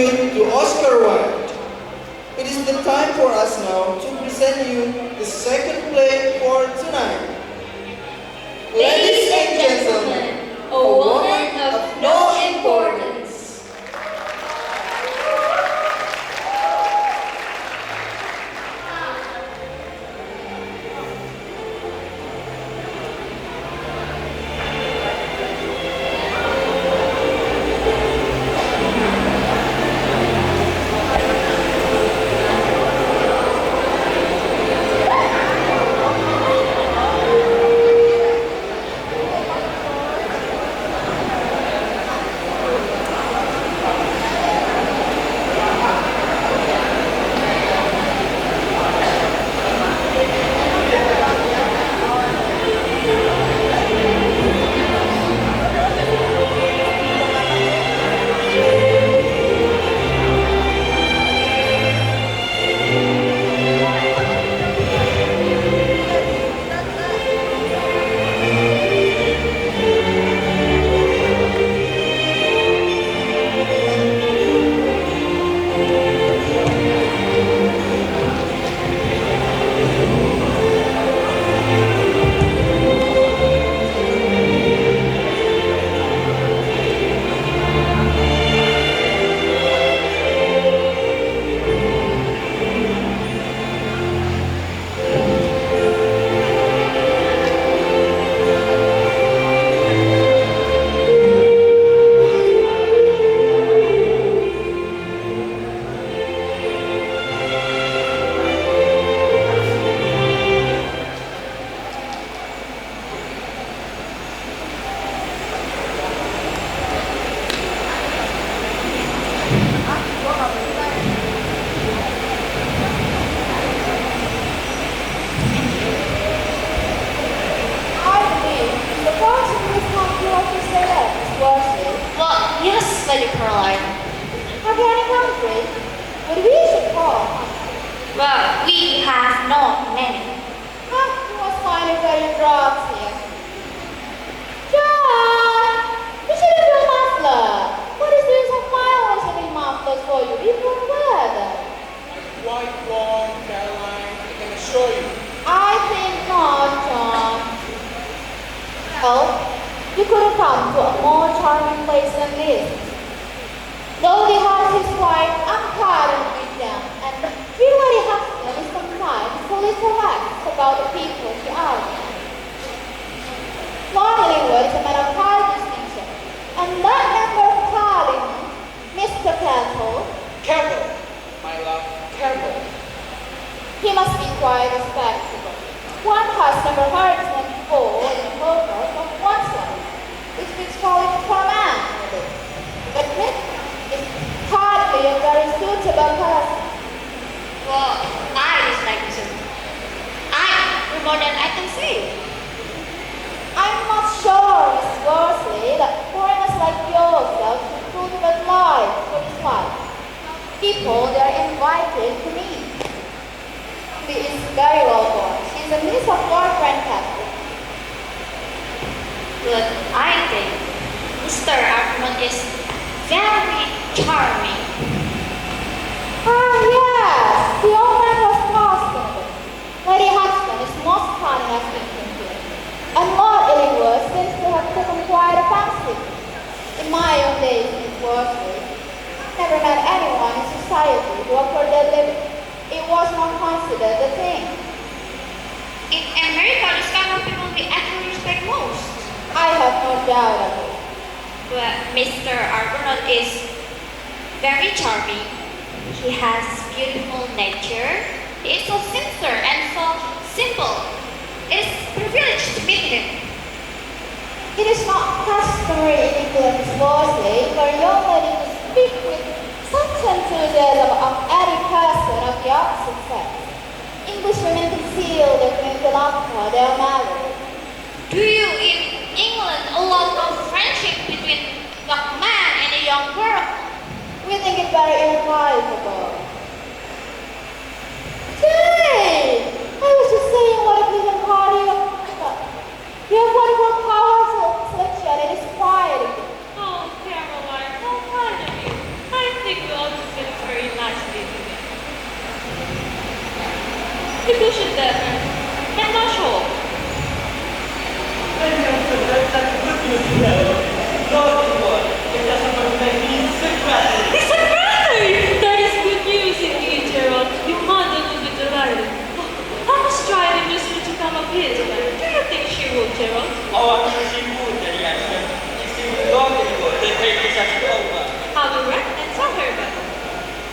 tribute to Oscar Wilde. It is the time for us now to present you the second play for tonight. Ladies and gentlemen, a woman of no importance. Lady Caroline. Have you any country? What we should call? Well, we have not many. You must find it very drops here. John! You should have your muffler. What is doing some violence with the mufflers for you? You don't wear them. Quite warm, Caroline, I can assure you. I think not, John. Well, you could have come to a more charming place than this. Though the house is quite unpardoned with them, and really husband is sometimes fully relaxed about the people she argues. Lord Illingworth is a man of high distinction, and that member of Parliament, Mr. Campbell, Campbell, my love, Campbell. he must be quite respectable. One has never heard him before in the photos of one's life, which means calling for a man, but Smith is hardly a very suitable person. Well, I dislike this. I'm more than I can say. I'm not sure, Miss Worsley, that foreigners like yourself should prove with life for this life. People, they are invited to meet. She is very well born. She is a niece of Lord Brancaster. But I think Mr. Armand is very charming. Ah, yes, the old man was fascinating. Lady Hudson is most cunning as speaking to him. And Lord Illingworth seems to have taken quite a fancy. In my own days, Miss Worsley, never met anyone in society who offered their living. It was not considered a thing. In America, this kind of people we actually respect most. I have no doubt of it. But Mr. Argonaut is very charming. He has beautiful nature. He is so sincere and so simple. It is a privilege to meet him. It is not customary in England, Miss Worsley, for a young lady to speak with such enthusiasm of any person of the opposite sex. English women conceal their feelings after they are married. Do you in England allow no friendship between the man and a young girl? We think it very inadvisable. Jane! I was just saying what a pleasant party you have. You have wonderful powers of selection. It is quieting. Oh, Caroline, how kind of you. I think we ought to People should never and not show. Secretary! That is good news indeed, Gerald. Your mother will be delighted. I was striving just to come up here tonight. Do you think she will, Gerald? Oh, I'm sure she would, Daddy Ashton. She would love it. They pay me such over. I will write and tell her about it.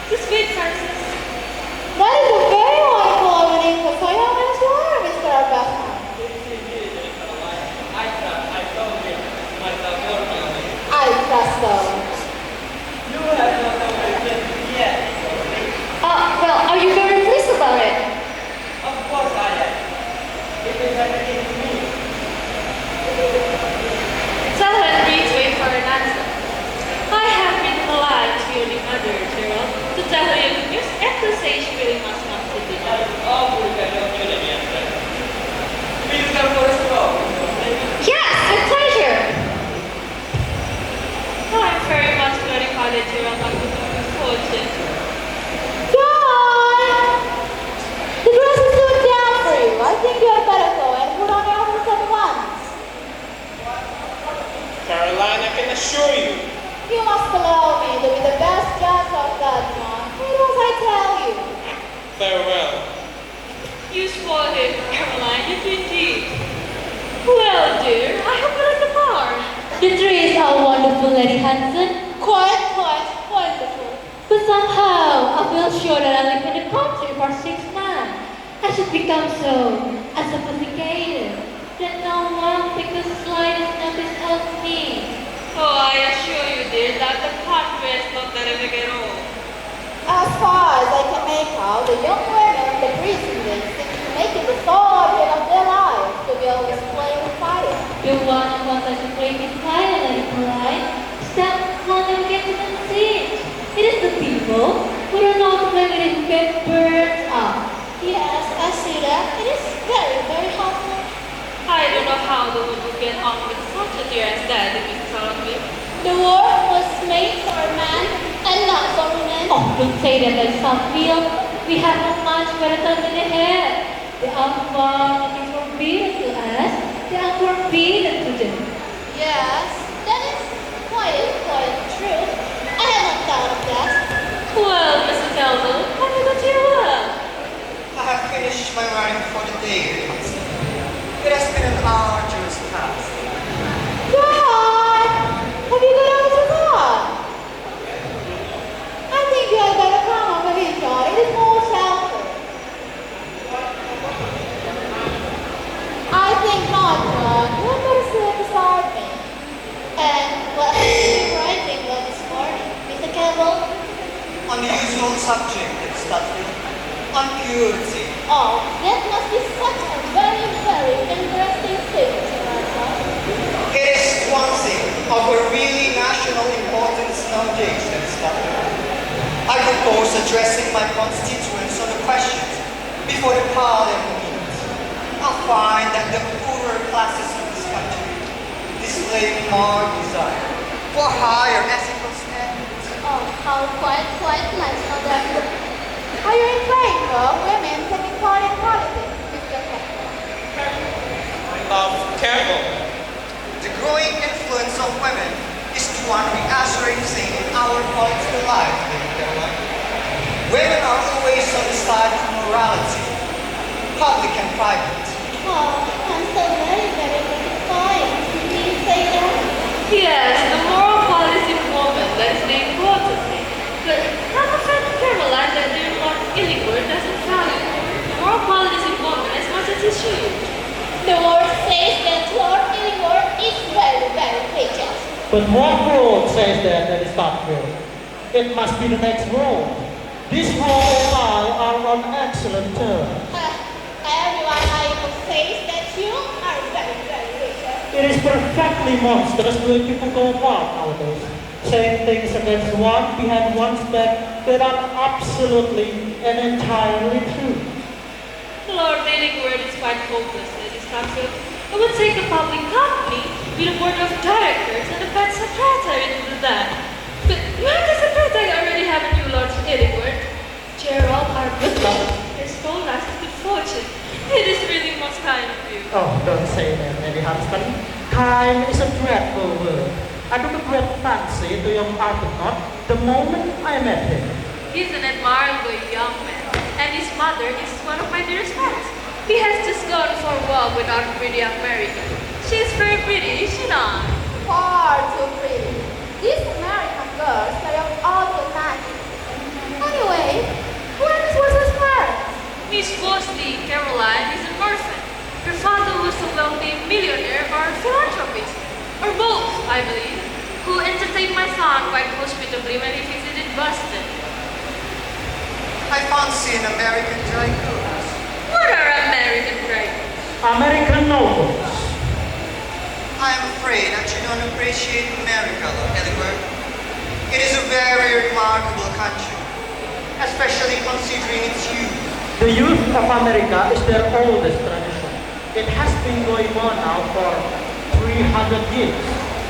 This sweet Francis. That is a very wonderful opening for so young as you are, Mr. Arbuthnot. I told him myself working on it. I trust so. You have not opened it yet. Well, are you very pleased about it? Of course I am. It is everything to me. Tell Henry to wait for an answer. I have been polite to your mother, Gerald, to tell her your good news and to say she really must come to dinner. Oh, we can help you again. Will you come for us to go? Yes, with pleasure. Oh, I'm very much gratified that Gerald has become a fortune. John! The dress is too down for you. I think you had better go and put on your outfit at once. Caroline, I can assure you. You must allow me to be the best judge of that, John. What was I tell you? Farewell. You spoil him, Caroline, you do indeed. Well, dear, I hope you like the bar. The trees are wonderful, Lady Hanson. Quite wonderful. But somehow, I feel sure that I live in the country for 6 months. I should become so unsophisticated that no one takes the slightest notice of me. Oh, I assure you, dear, that the country is not that big at all. As far as I can make out, the young women in the prison seem to make it the sole object of their lives to be always playing with fire. The one who wants to play with fire, Lady Caroline, stop when you get to the siege. It is the people who don't know to play with it who get burned up. Yes, I see that. It is very helpful. I don't know how the woman will get on with such a dear as that, Miss Crosby. The war was made for a man and not for women. Oh, don't say that, Lady Southfield. We have a much better time than they have. The unborn is forbidden to us, they are forbidden to them. Yes, that is quite true. I have not thought of that. Well, Mrs. Elder, have you got your work? I have finished my writing for the day. It has been an arduous task. John! Have you got out of that? I think you had better come over here, John. It is more shelter. I think not, John. You had better sit beside me. And what are you writing about this morning, Mr. Campbell? On the usual subject, Miss Dudley, on purity. Oh, that must be such a very interesting thing, Mr. Arthur. It is one thing of a really national importance nowadays, Miss Dudley. I propose addressing my constituents on the questions before the Parliament meets. I'll find that the poorer classes of this country display more desire for higher ethical standards. Oh, how quite nice of them. Are you in favor of women taking part in politics, Mr. Careful. The growing influence of women is the one reassuring thing in our political life, Lady Caroline. Women are always on the side of morality, public and private. Oh, I'm so very gratified. Did you say that? Yes, the moral quality of woman, that is the important thing. But I'm afraid, Caroline, that dear Lord Illingworth doesn't value the moral qualities of woman as much as he should. The word says that Lord Illingworth is very religious. But what world says that is not true? It must be the next world. This world and I are on excellent terms. Everyone I know says that you are very religious. It is perfectly monstrous the way people go about nowadays, saying things against one behind one's back that are absolutely and entirely true. Lord Illingworth is quite hopeless, Lady Scotfield. It would take a public company with a board of directors and a bad secretary to do that. But you have the secretary already have a new Lord Illingworth. Gerald Arbuthnot has told us his good fortune Oh, don't say that, Lady Huntsman. Kind is a dreadful word. I took a great fancy to young Arbuthnot the moment I met him. He's an admirable young man, and his mother is one of my dearest friends. He has just gone for a walk with our pretty American. She's very pretty, is she not? Far too pretty. These American girls carry out all the magic. Anyway, when was his parents? Miss Bosley Caroline is an orphan. Her father was a wealthy millionaire or philanthropist, or both, I believe, who entertained my son quite hospitably when he visited Boston. I fancy an American dry goods. What are American dragons? American nobles. I am afraid that you don't appreciate America, Lord Illingworth. It is a very remarkable country, especially considering its youth. The youth of America is their oldest tradition. It has been going on now for 300 years.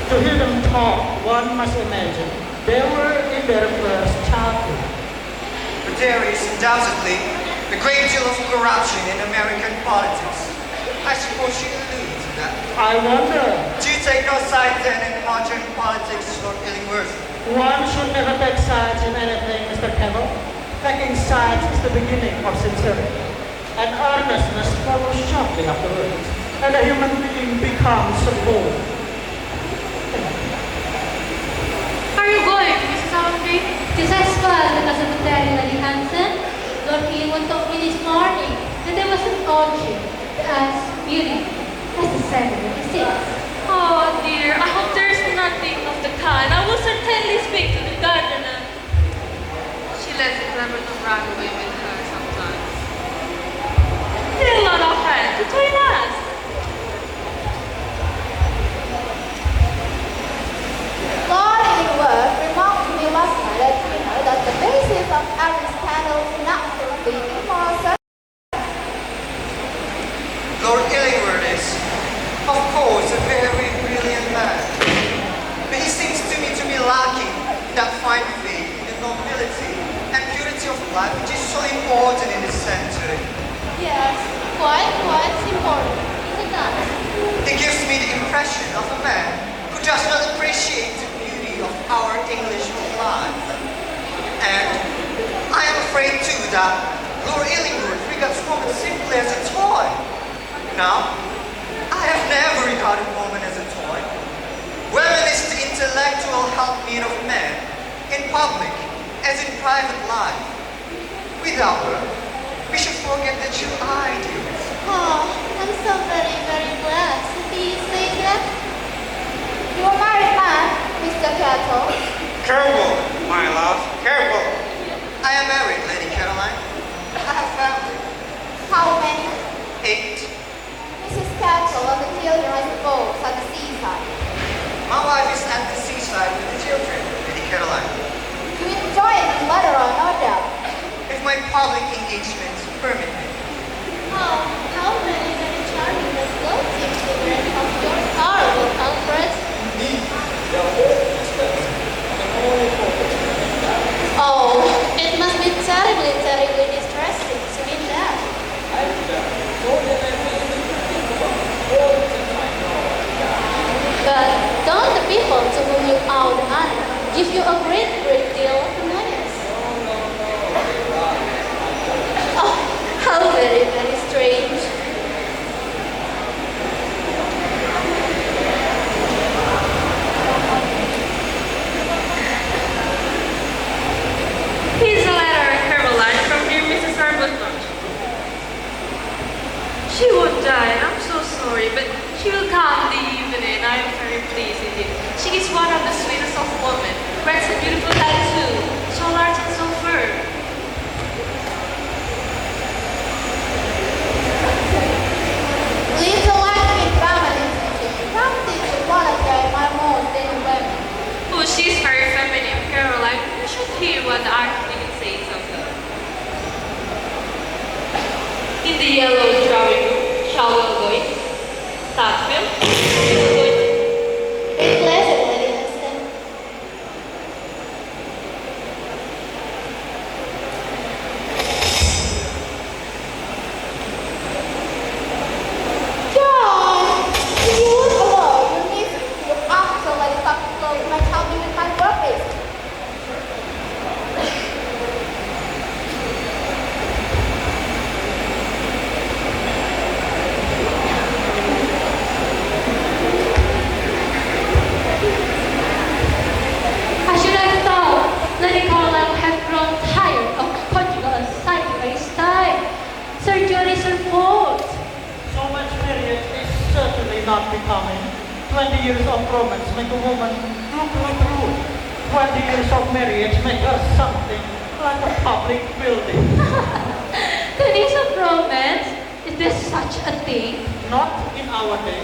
To hear them talk, one must imagine they were in their first childhood. But there is undoubtedly a great deal of corruption in American politics. I suppose you allude to that. I wonder, Do you take no side then in modern politics, Lord Illingworth? one should never take sides in anything, Mr. Campbell. Taking sides is the beginning of sincerity. And earnestness follows shortly afterwards, and a human being becomes a fool. Are you going, Mrs. Alfie? Just as far as the secretary, Lady Hanson, Lord Illingworth told me this morning that there was an orchard as beautiful as the 76. Oh dear, I hope there's nothing of the kind. I will certainly speak to the gardener. She lets the Cleverton run away with her sometimes. They're not our friends between us. Lord Illingworth remarked to me last night at dinner that the basis of every scandal is naturally immoral circumstances. Lord Illingworth is, of course, a very brilliant man. But he seems to me to be lacking that fine faith in the nobility and purity of life which is so important in this century. Yes, quite important, isn't that? He gives me the impression of a man who does not appreciate the beauty of our English life. And I am afraid too that Lord Illingworth regards woman simply as a toy. Now, I have never regarded woman as a toy. Woman is the intellectual helpmeet of man, in public as in private life. Without her, we should forget the true ideals. Oh, I'm so very glad to see you say that. You're a married man, Mr. Kettle. Careful, my love, careful. I am married, Lady Caroline. I have family. How many? 8. Mrs. Kettle and the children, I suppose, at the seaside. My wife is at the seaside with the children, Lady Caroline. You enjoy it later on, no doubt. If my public engagements permit me. Oh, how many charming those girls seem to be of your horrible Alfred. Oh, it must be terribly distressing to meet that. But don't the people to whom you owe the honor give you a great deal of annoyance? Oh, how very strange. Here's a letter, Caroline, from dear Mrs. Arbuthnot. She won't die, I'm so sorry, but she will come the evening. I am very pleased indeed. She is one of the sweetest of women. Wears a beautiful hat too, so large and so firm. Little Latin family something to qualify my most in women. Oh, she's very feminine, Caroline. You should hear what the Archdeacon says of her. In the yellow drawing room, shall we go in? Starfield? With pleasure, Lady Hudson. 20 years of romance make a woman look like a root. 20 years of marriage make her something like a public building. 20 years of romance? Is there such a thing? Not in our day.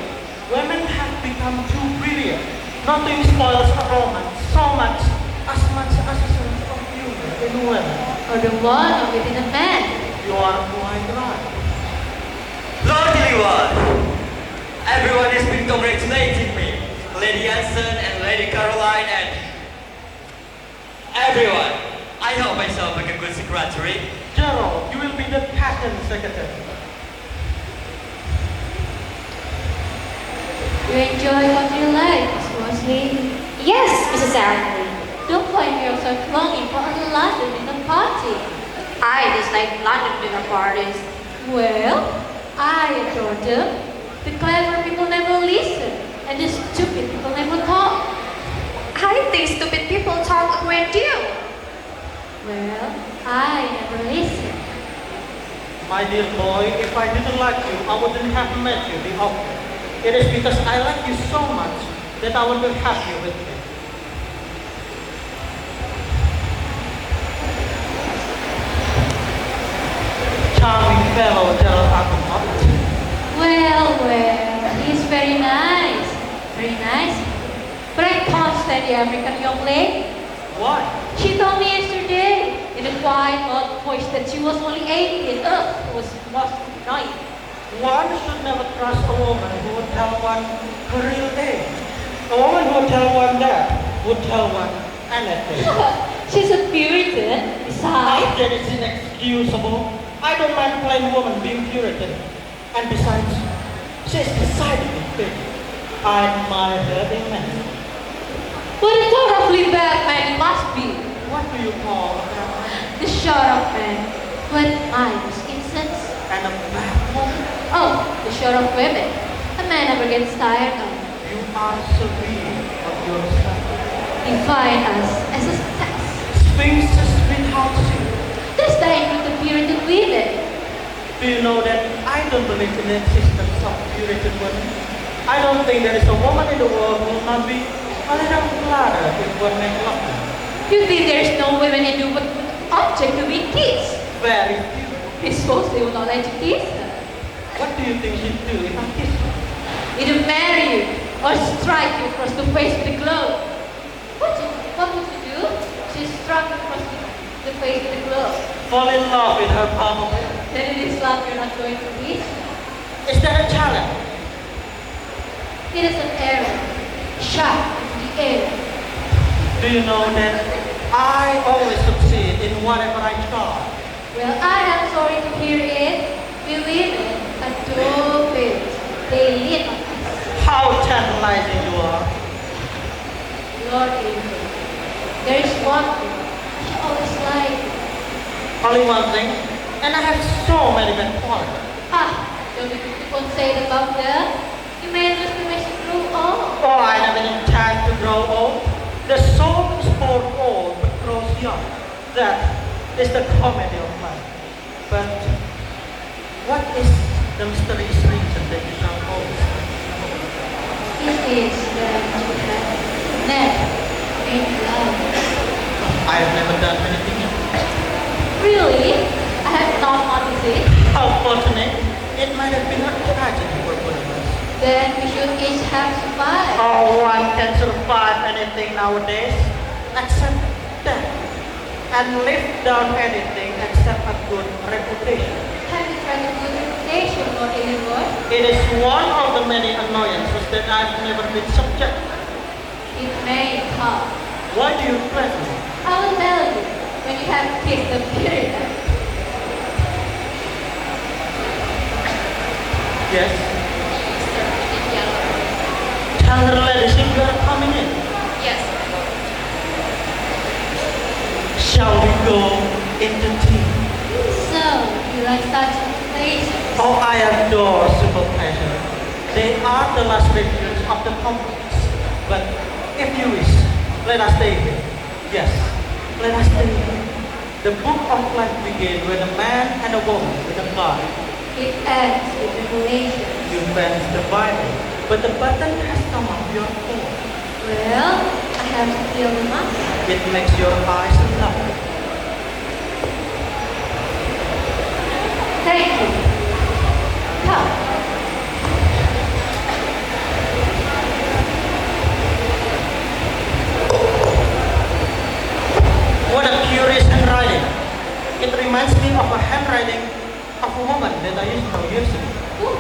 Women have become too brilliant. Nothing spoils a romance so much as a sense of humor in women. Or the one of within a man? You are quite right. Lordly Wilde, everyone has been congratulating me. Lady Anson and Lady Caroline and everyone. I hope I sound like a good secretary. Gerald, you will be the pattern secretary. You enjoy what you like, Miss Mosley. Yes, Mrs. Arundel. Don't find yourself longing for a London dinner party. I dislike London dinner parties. Well, I adore them. The clever people never listen, and the stupid people never talk. I think stupid people talk a great deal. Well, I never listen. My dear boy, if I didn't like you, I wouldn't have met you the offer. It is because I like you so much that I want to have you with me. Charming fellow, Gerald Arthur. Well, he's very nice. Very nice. But I can't stand the African young lady. Why? She told me yesterday in a quiet, odd voice that she was only 18. Ugh, it was annoying. One should never trust a woman who would tell one her real age. A woman who would tell one that would tell one anything. She's a Puritan. Besides, That is inexcusable. I don't mind a plain woman being Puritan. And besides, she is decidedly fit. I admire her immensely. what a thoroughly bad man he must be. What do you call a bad man? The short of man who admires innocence. And a bad woman? Oh, the short of women. A man never gets tired of. You are serene of yourself. Define us as a sex. Sphinxes without sea. That's the end with the Puritan women. Do you know that I don't believe in the existence of Puritan women? I don't think there is a woman in the world who will not be a little gladder if one make love to her. You think there's no women in the world object to be kissed? Very few. Miss Mosley will not let you kiss her. What do you think she'd do if I kiss her? Either marry you or strike you across the face with a glove. What would you do? She struck you across the face with a glove. Fall in love with her probably. Then it is love you're not going to kiss. Is that a challenge? It is an arrow shot into the air. Do you know that I always succeed in whatever I try? Well, I am sorry to hear it. We women adore it. They live on us. How tantalizing you are. Lord Abel, there is one thing I always like. Only one thing, and I have so many bad qualities. Don't you keep on saying about that? You may lose the way you grow old. Oh, I never intend to grow old. The soul is born old but grows young. That is the comedy of life. But what is the mysterious reason that you sound old? It is that you have never made love. I have never done anything yet. Really? I have not noticed it. How fortunate. It might have been a tragedy for both of us. Then we should each have survived. Oh, one can survive anything nowadays except death. And live down anything except a good reputation. Have you tried a good reputation, Lord Illinois? It is one of the many annoyances that I've never been subject to. It may come. Why do you threaten me? I will tell you when you have kissed the period. Yes? Tell her ladyship you are coming in. Yes. Shall we go into tea? So, you like such places? Oh, I adore simple pleasure. They are the last refuge of the complex. But if you wish, let us stay here. Yes, let us stay here. The book of life begins with a man and a woman with a God. It ends with revelation. You fancy the Bible. but the button has come off your phone. Well, I have to feel them up. It makes your eyes look. Thank you. Come. What a curious handwriting. It reminds me of a handwriting of a woman that I used to know years ago. Ooh.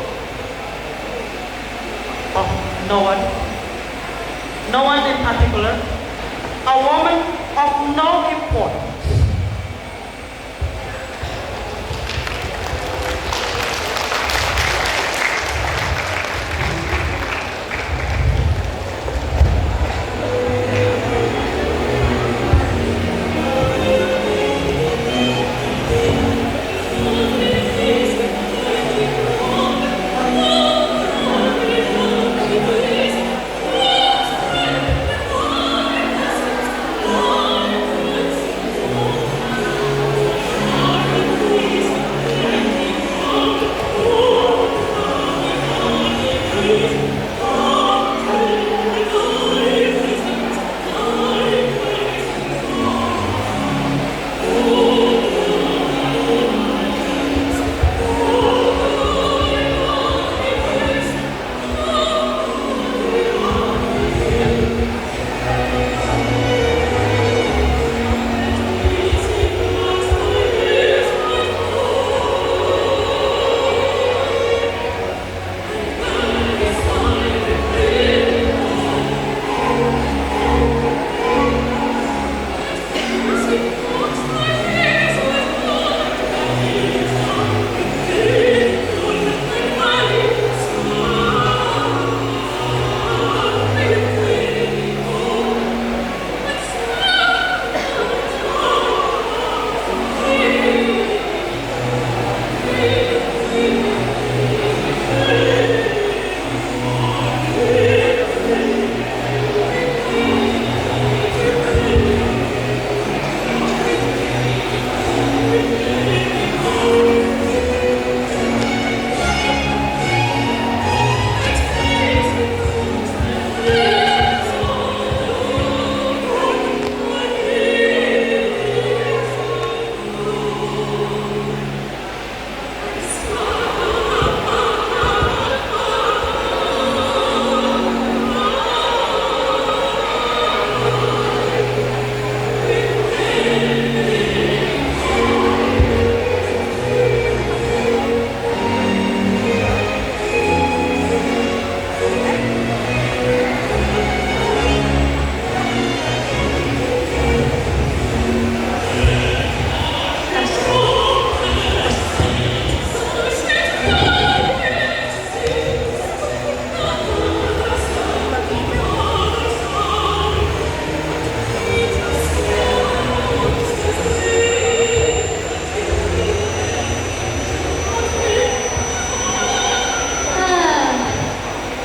Oh, no one? No one in particular? A woman of no importance.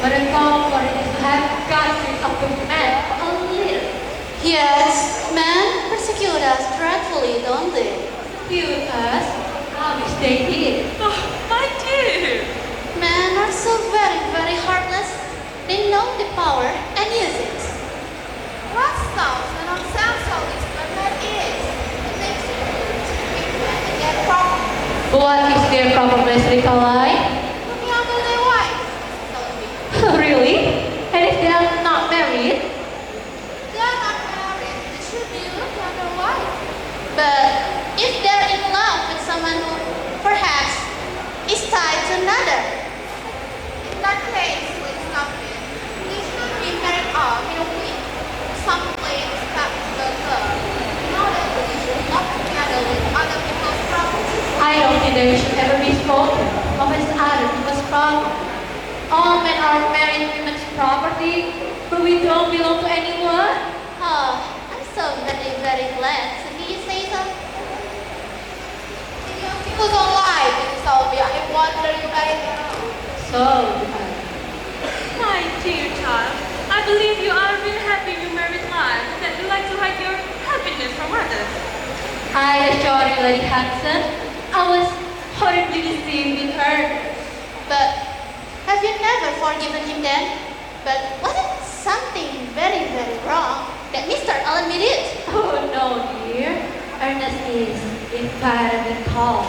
But a comfort is to have gotten up with man for a little. Yes, men persecute us dreadfully, don't they? Feud us, I wish they did. Oh, my dear. Men are so very, very heartless. They know the power and use it. What sounds and unsounds is what that is. It makes it good to treat men and get problem. What is their problem, Miss Nikolai? Looking after their wives, Really? And if they are not married? they are not married. They should be looking after their wives. But if they're in love with someone who perhaps is tied to another, in that case, please stop it. They should be married off in a week. Some place that the girl. Not that they should not together with other people's property. I don't think they should ever be spoken of as other people's property. All men are married women's property, but we don't belong to anyone. Oh, I'm so very, very glad to hear you say so. You don't lie, Mrs. Sylvia. I wonder you married her. So, My dear child, I believe you are really happy in your married life and that you like to hide your happiness from others. I assure you, Lady Hudson, I was horribly deceived in her. But Have you never forgiven him then? But was it something very, very wrong that Mr. Allenby did? Oh no, dear. Ernest is entirely calm.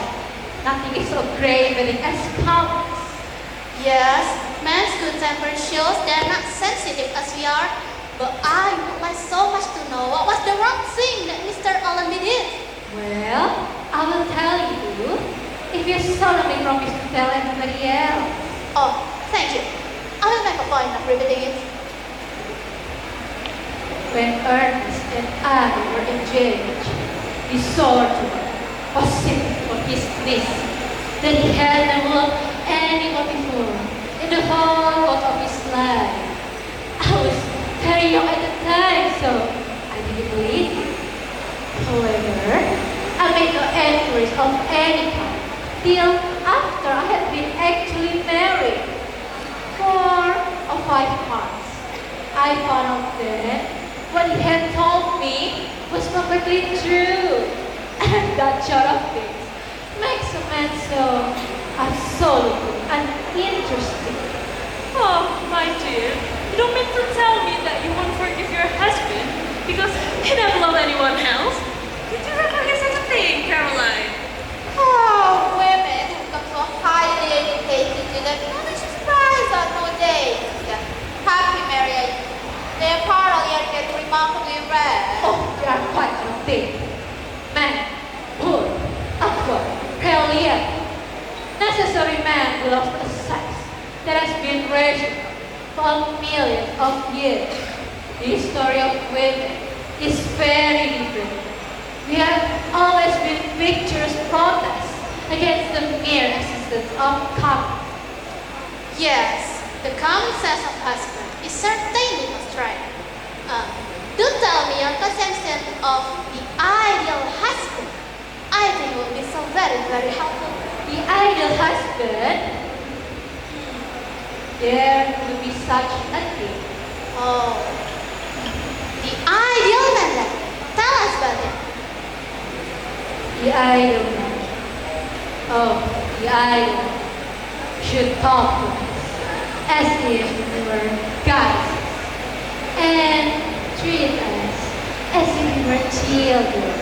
Nothing is so grave as calmness. Yes, man's good temper shows they're not sensitive as we are. But I would like so much to know what was the wrong thing that Mr. Allenby did. Well, I will tell you if you solemnly promise to tell anybody else. Oh, thank you. I will make a point of repeating it. When Ernest and I were engaged, he saw to her, was sitting on his knees. Then he had never loved anyone before in the whole course of his life. I was very young at the time, so I didn't believe it. However, I made no enquiries of any kind till after I had been actually married. 4 or 5 months. I found out that what he had told me was perfectly true. And that sort of thing makes a man so absolutely uninteresting. Oh, my dear, you don't mean to tell me that you won't forgive your husband because he never loved anyone else? Did you ever hear such a thing, Caroline? Oh, women have become so highly educated that no one is surprised that nowadays. Happy marriage, their parallel yet get remarkably rare. Oh, they are quite unfit. Man, poor, awkward, brilliant. Necessary man belongs to a sex that has been raised for millions of years. The story of women is very different. We have always been vigorous protests against the mere existence of common. Yes, the common sense of husband is certainly must right. Do tell me your conception of the ideal husband. I think it will be so very, very helpful. The ideal husband, there will be such a thing. Oh, the ideal man then. Tell us about it. The ideal man. Oh, the ideal man should talk to us as if we were guys and treat us as if we were children.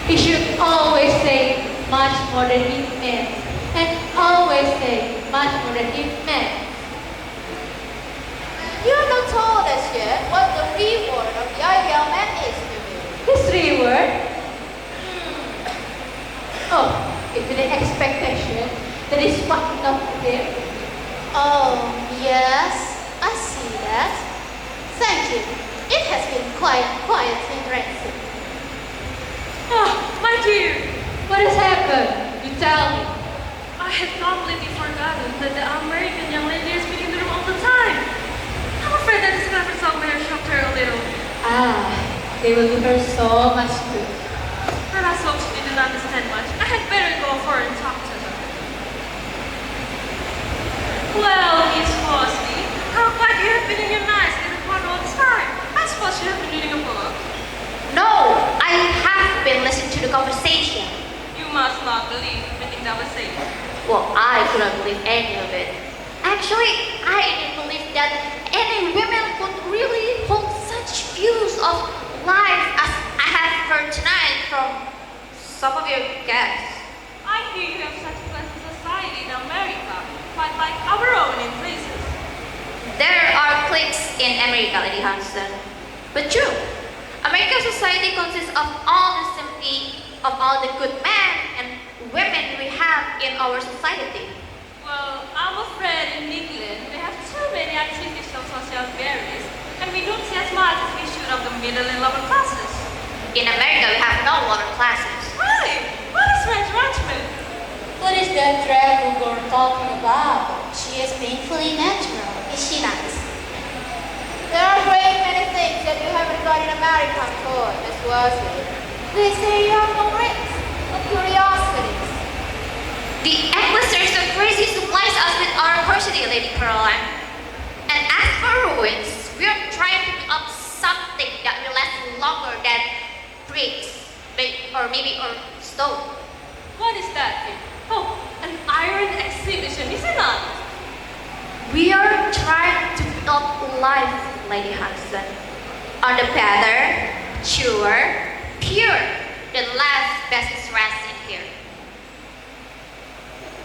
He should always say much more than he meant and always say much more than he meant. You have not told us yet what the reward of the ideal man is to you. His reward? Oh, it's the expectation that is fucking up with him. Oh, yes, I see that. Thank you. It has been quite interesting. Oh, my dear, What has happened? You tell me. I had completely forgotten that the American young lady is speaking to them all the time. I'm afraid that this conference may have shocked her a little. Ah, they will do her so much good. Perhaps hope she didn't understand much. I had better go over and talk to her. Well, Miss Fossey, how quiet you have been in your nice little corner all this time. I suppose you have been reading a book. No, I have been listening to the conversation. You must not believe everything that was said. Well, I couldn't believe any of it. Actually, I didn't believe that any women could really hold such views of life as I have heard tonight from some of your guests. I hear you have such a pleasant society in America, quite like our own in places. There are cliques in America, Lady Hanson. But true, American society consists of all the sympathy of all the good men and women we have in our society. Well, I'm afraid in England we have too many artificial social barriers, and we don't see as much as we should of the middle and lower classes. In America, we have no lower classes. Really? What is French Ranchman? What is that travel girl talking about? She is painfully natural, is she not? There are a great many things that you haven't got in America before, Miss Worsley. They say you have no rings, no curiosities. The Inquisitor so crazy supplies us with our curiosity, Lady Caroline. And as for ruins, we are trying to build up something that will last longer than bricks, or maybe stone. What is that thing? Oh, an iron exhibition, is it not? are trying to build life, Lady Hanson, on the better, truer, pure, the last best is resting here.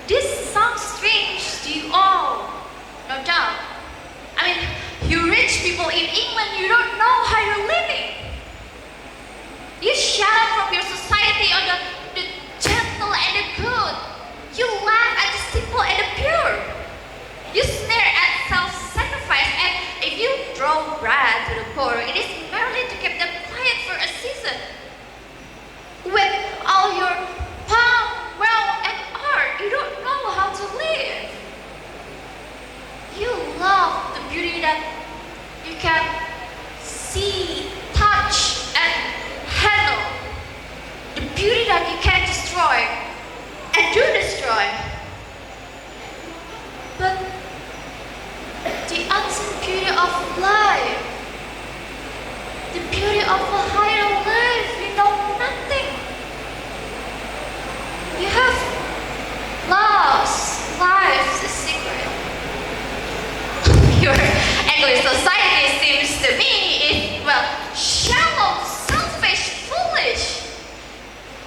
This sounds strange to you all, no doubt. I mean, you rich people in England, you don't know how you're living. You shut up from your society on the gentle and the good. You laugh at the simple and the pure. You sneer at self-sacrifice, and if you throw bread to the poor, it is merely to keep them quiet for a season. With all your power, wealth, and art, you don't know how to live. You love the beauty that you can see, touch, and handle. The beauty that you can destroy and do destroy. But the unseen beauty of life, the beauty of a higher life, you know nothing. You have lost life's secret. Your English society seems to me is, well, shallow, selfish, foolish.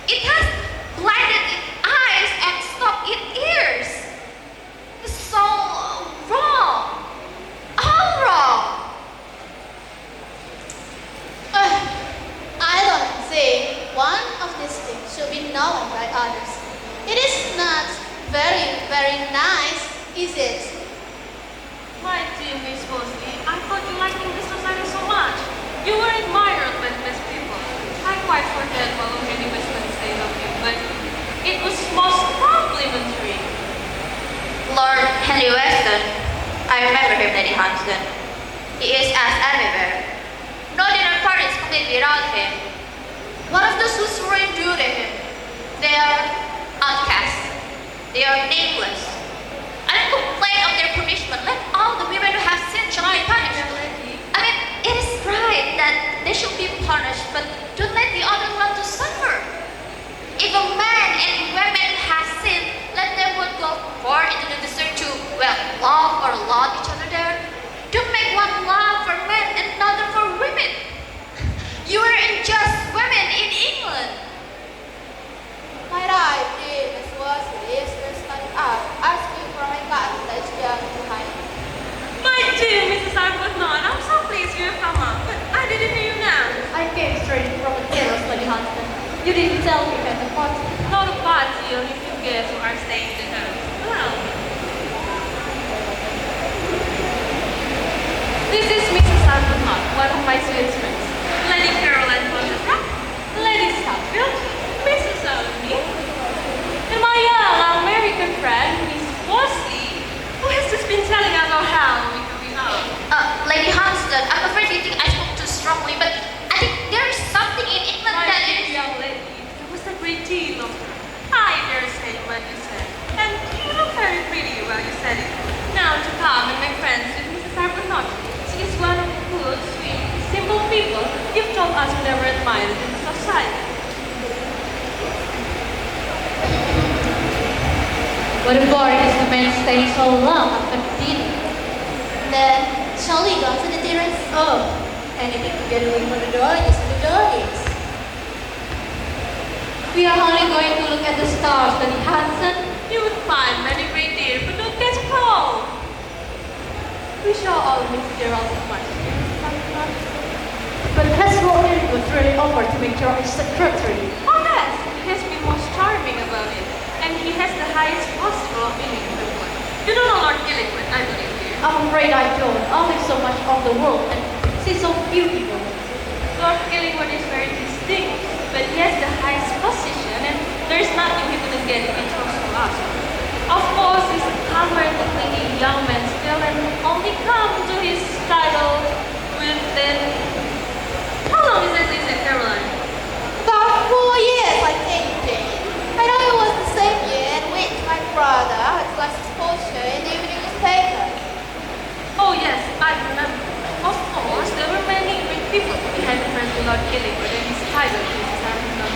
It has blinded its eyes and stopped its ears. It's so wrong. All wrong. I don't think one of these things should be known by others. It is not very, very nice, is it? My dear Miss Mosley, I thought you liked English society so much. You were admired by the best people. I quite forget what many Westmen say of you, but it was most complimentary. Lord Henry Weston, I remember him, Lady Hanson. He is as everywhere. No dinner party is complete without him. One of those who swore endure to him. They are outcasts. They are nameless. I don't complain of their punishment. Let all the women who have sinned shall be punished. I mean, it is right that they should be punished, but don't let the other one to suffer. If a man and women have sinned, let them would go forth into the desert to, well, love or love each other there. Don't make one love for men and another for women. You are unjust women in England. Might I, dear Miss Worsley, is there study up, asking for my cartilage young behind? My dear Mrs. Arbuthnot, I'm so pleased you have come up, but I didn't hear you now. I came straight from the tailor's, Lady Hanson. You didn't tell me at the party. Not a party, only few guests who are staying in the house. Well, this is Mrs. Arbuthnot, one of my sweet friends. Lady Caroline Fontaine, Lady Suffield, Mrs. Oldby, and my young American friend, Miss Worsley, who has just been telling us about how we could be home. Lady Hanson, I'm afraid you think I spoke too strongly, but I think there is something in England My that dear is... young lady, there was a great deal of her. I dare say what you said, and you look very pretty while you said it. Now to come and make friends with Mrs. Arbuthnot. She is one of the good, sweet, simple people you've told us we never admired in society. What a bore it is the man staying so long after dinner. Then, shall we go to the terrace? Oh, anything to get away from the doggies and the doggies. We are only going to look at the stars, Lady Hanson. You would find many great deer, but don't catch cold. We shall all miss Gerald much. But has Lord Elwood really offered to make Gerald a secretary? Oh yes, he has been most charming about it, and he has the highest possible opinion of everyone. You don't know Lord Illingworth, I believe, dear. I'm afraid I don't. I live so much of the world and see so few people. Lord Illingworth is very distinguished, but he has the highest position, and there is nothing he couldn't get if he chose to ask. Of course, he's a comparatively young man still, and only come to his title within... How long is that, is it, Caroline? About 4 years, I think, Jane. I know it was the same year in which my brother had last exposure in the evening newspaper. Oh yes, I remember. Of course, there were many great people behind the friends of Lord Illingworth and his title, Mrs. Arbuthnot.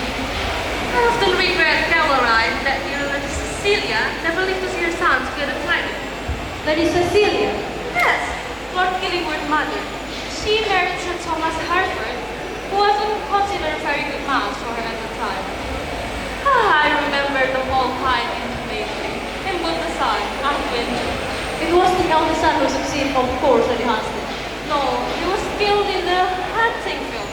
I often regret, Caroline, that dear Lady Cecilia never lived to see her sons get a title. Lady Cecilia, Yes, Lord Gillingwood's mother. She married Sir Thomas Harford, who wasn't considered a very good man for her at the time. I remember the whole kind intimation in both the son and Winter. It was the eldest son who succeeded, of course, Lady Huntsman. No, he was killed in the hunting field.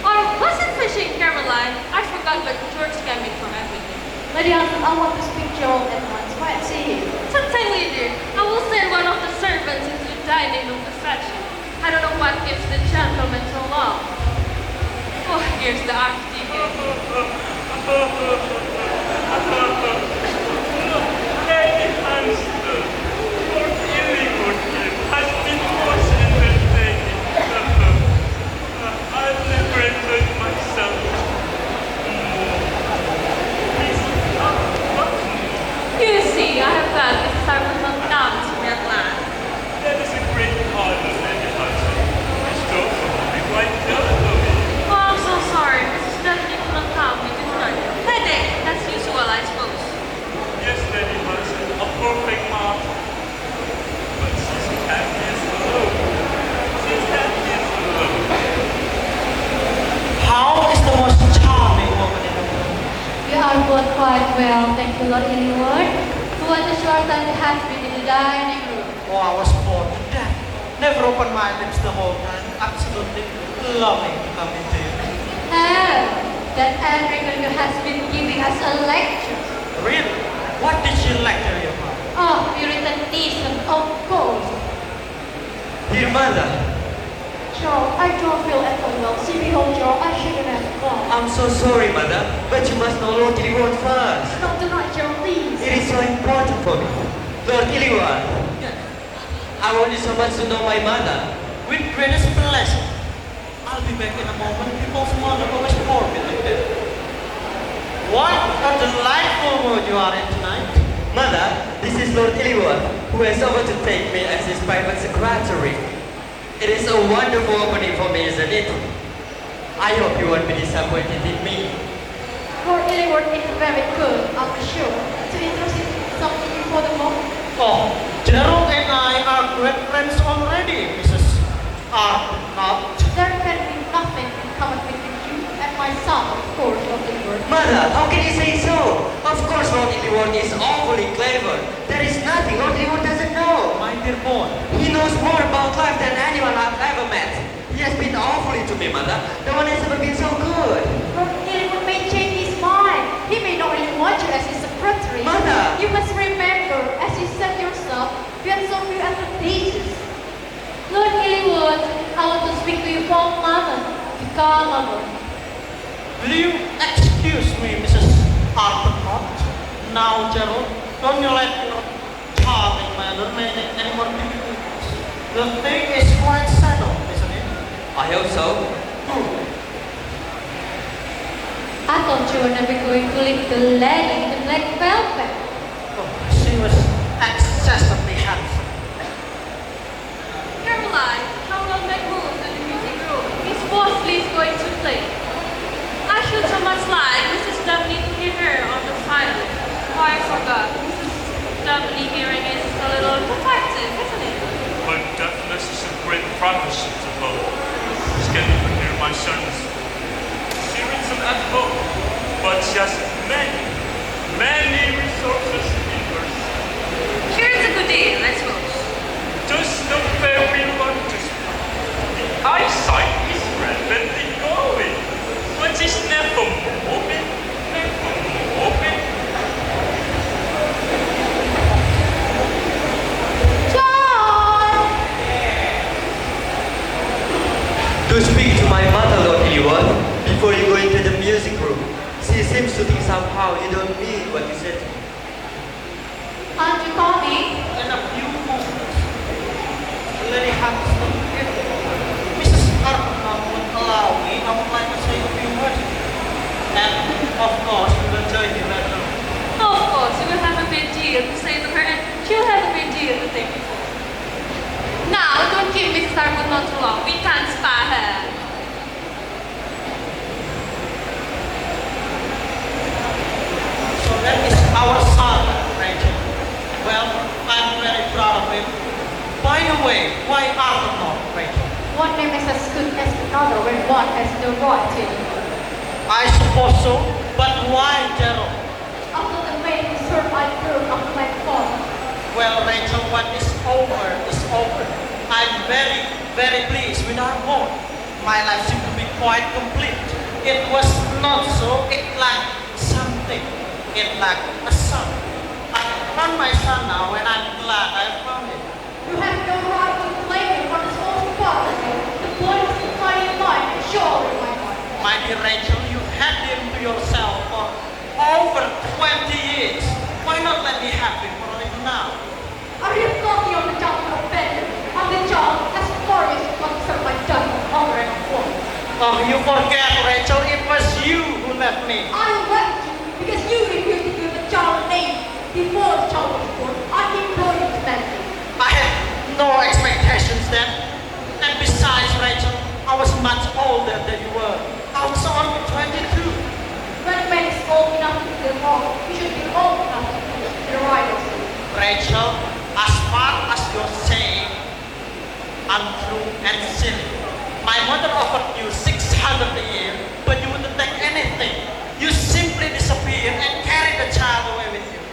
Or was it fishing, Caroline? I forgot, but George came in from everything. Lady Huntsman, I want to speak to Gerald at once. Why and see him? Certainly, dear. I will send one of the servants into the dining room to fetch him. I don't know what gives the gentleman so long. Oh, here's the Archdeacon. Lady Huntsman, Lord Illingwood has been most entertaining. I've never enjoyed myself more. You see, I have got Mrs. Arbuthnot down to me at last. That is a great honor, Lady Huntsman. It's also be quite jealous of me. Oh, I'm so sorry. Mrs. Dudley could not come with tonight. Headache, that's usual, I suppose. Yes, Lady Huntsman, a perfect match. But she's happy as alone. She's happy as alone. How is the most charming woman in the world? We are both quite well, thank you, Lord Illingwood. What a short time it has been in the dining room. Oh, I was bored to death. Never opened my lips the whole time. Absolutely loving to come into you. Oh, that Enrico has been giving us a lecture. Really? What did she lecture you about? Oh, Puritanism, of course. Dear mother, Charles, I don't feel at all well. See me home, Charles. I shouldn't have gone. I'm so sorry, mother, but you must know Lord Illingwood first. Not tonight, Charles, please. It is so important for me. Lord Illingwood, I want you so much to know my mother. With greatest pleasure. I'll be back in a moment. People's mother always bore me like that. What a delightful mood you are in tonight. Mother, this is Lord Illingwood, who has offered to take me as his private secretary. It is a wonderful opening for me, isn't it? I hope you won't be disappointed in me. Lord Illingwood is very good, I'm sure. To introduce something before the moment. Oh, Gerald and I are great friends already, Mrs. Arbuthnot. There can be nothing in common between you and my son, of course, Lord Illingwood. Mother, how can you say so? Of course Lord Illingwood is awfully clever. There is nothing Lord Illingwood doesn't know. My dear boy, He knows more about life than anyone I've ever met. He has been awfully to me, mother. No one has ever been so good. Lord Illingwood may change his mind. He may not really want you as his secretary. Mother! You must remember, as you said yourself, you have so few advantages. Lord Illingwood, I want to speak to you for a moment. Come over. will you excuse me, Mrs. Arbuthnot? Now, Gerald, don't you let your charming mother make any more difficulties. The thing is quite settled, isn't it? I hope so. I thought you were never going to leave the lady in the black velvet. Oh, she was excessively handsome. Caroline, how will make moves in the music room? Miss Bosley is going to play. I should so much like Mrs. Dudley to hear her on the violin. Oh, I forgot. Mrs. Dudley hearing is a little defective, isn't it? But deafness is a great partnership to both. She can even hear my sons. She reads them at home, but she has many resources in her. Sure, it's a good deal, I suppose. Just the very one to the eyesight is rapidly going, but she's never moving, never moving. John! Do speak to my mother, Lord Illingwood, before you go into the music room. She seems to think somehow you don't mean what you said to me. Aren't you coming? In a few moments, Lady Huntsman, if Mrs. Arbuthnot would allow me, I would like to say a few words. And, of course, we will join you later. Of course, you will have a great deal to say to her, and she'll have a great deal to thank you for. Now, don't keep Mrs. Arbuthnot too long. We can't spare her. So that is our son, Rachel. Well, I'm very proud of him. By the way, why Arthur not, Rachel? One name is as good as another when one has the right to. I suppose so, but why Gerald? After the maid who served my girl after my father. Well, Rachel, what is over is over. I'm very, very pleased with our home. My life seemed to be quite complete. It was not so. It lacked something. It lacked a son. I found my son now, and I'm glad I found it. You have no right to blame me for this whole father. The boy was declining in life and surely my mind. My dear Rachel, you had him to yourself for over 20 years. Why not let me have him for a little now? Are you talking of the child you offended? Of the child as far as you concern my done over and over? Oh, you forget, Rachel, it was you who left me. I left you because you refused to give the child a name before the child was born. I implore you to let me. I had no expectations then. And besides, Rachel, I was much older than you were. I was only 22. When a man is old enough to do wrong, you should be old enough to do the right thing. Rachel, as far as you're saying, untrue and silly. My mother offered you 600 a year, but you wouldn't take anything. You simply disappeared and carried the child away with you.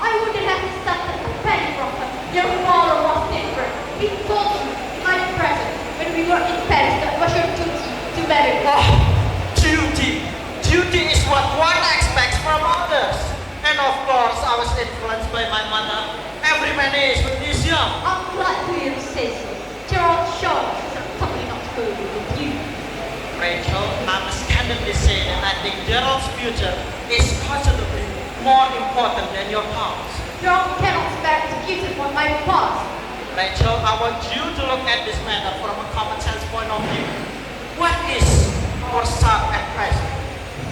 I wouldn't have accepted a penny from her. Your father was different. He told me in my presence when we were in Paris that it was your duty to marry her. Oh, duty. Duty is what one expects from others. And of course, I was influenced by my mother. Every man is when he's young. I'm glad to hear you say so. Gerald Shaw is certainly not good with you. Rachel, I must candidly say that I think Gerald's future is considerably more important than your past. Gerald cannot spare excuses for my past. Rachel, I want you to look at this matter from a common sense point of view. What is our son at present?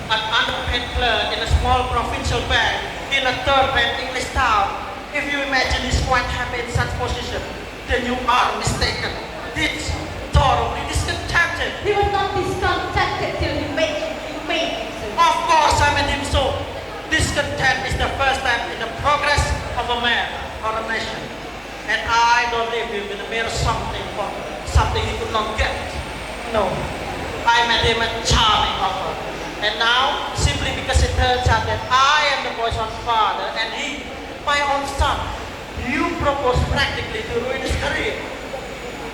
An underpaid clerk in a small provincial bank in a third-rate English town. If you imagine he's quite happy in such position, then you are mistaken. It's thoroughly discontented. He was not discontented till you made him so. Of course I made him so. Discontent is the first step in the progress of a man or a nation. And I don't leave him with a mere something for something he could not get. No. I made him a charming offer. And now, simply because it turns out that I am the boy's own father and he, my own son, you propose practically to ruin his career.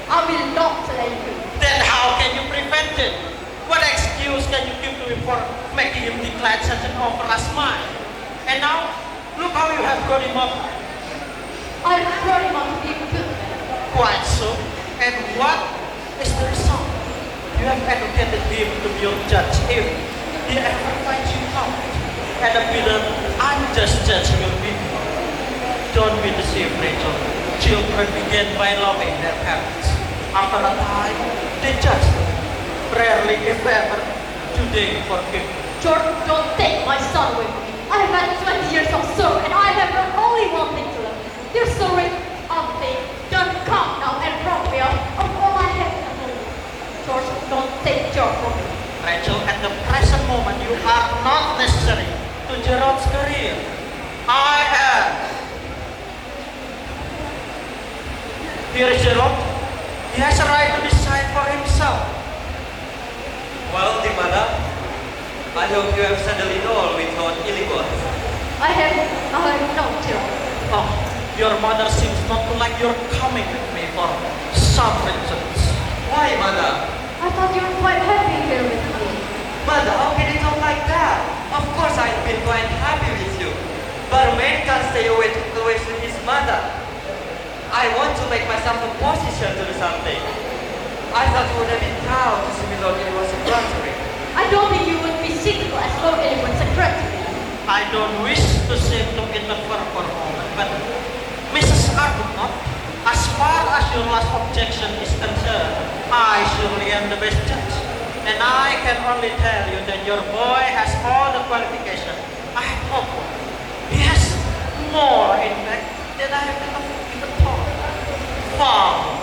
I will not let you. Then how can you prevent it? What excuse can you give to him for making him decline such an offer as mine? And now, look how you have brought him up. I brought him up to be a good man. Quite so. And what is the result? You have educated him to be your judge if he ever finds you out. And a bitter, unjust judge will be. Don't be deceived, Rachel. Children begin by loving their parents. After a time, they judge them. Rarely, if ever, do they forgive. George, don't take my son with me. I have had 20 years of service and I have done only one thing to learn. Their sorry thing. Don't come now and rob me of all I have to do. George, don't take George from me. Rachel, at the present moment, you are not necessary to Gerald's career. I am. Here is Gerald. He has a right to decide for himself. Well, dear mother, I hope you have settled it all with Lord Illingworth. I have no Gerald. Oh, your mother seems not to like your coming with me for some reasons. Why, mother? I thought you were quite happy here with me. Mother, how can you talk like that? Of course I've been quite happy with you. But a man can't stay always with his mother. I want to make myself a position to do something. I thought you would have been proud to see me Lord Illingworth's secretary. I don't think you would be suitable as Lord Illingworth's secretary. I don't wish to seem to interfere for a moment, but Mrs. Arbuthnot, as far as your last objection is concerned, I surely am the best judge. And I can only tell you that your boy has all the qualifications I have hoped for. He has more, in fact, than I have even thought. Far more.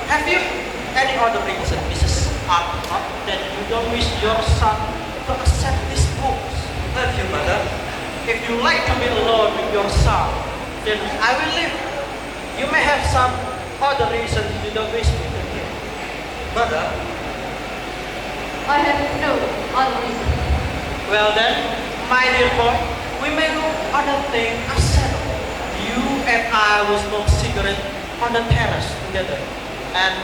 Have you any other reason, Mrs. Arbuthnot, that you don't wish your son to accept this post? Have you, mother? If you like to be alone with your son, then I will leave. You may have some other reasons you don't wish me to hear? Mother, I have no other reason. Well then, my dear boy, we may look other thing as settled. You and I will smoke cigarette on the terrace together. And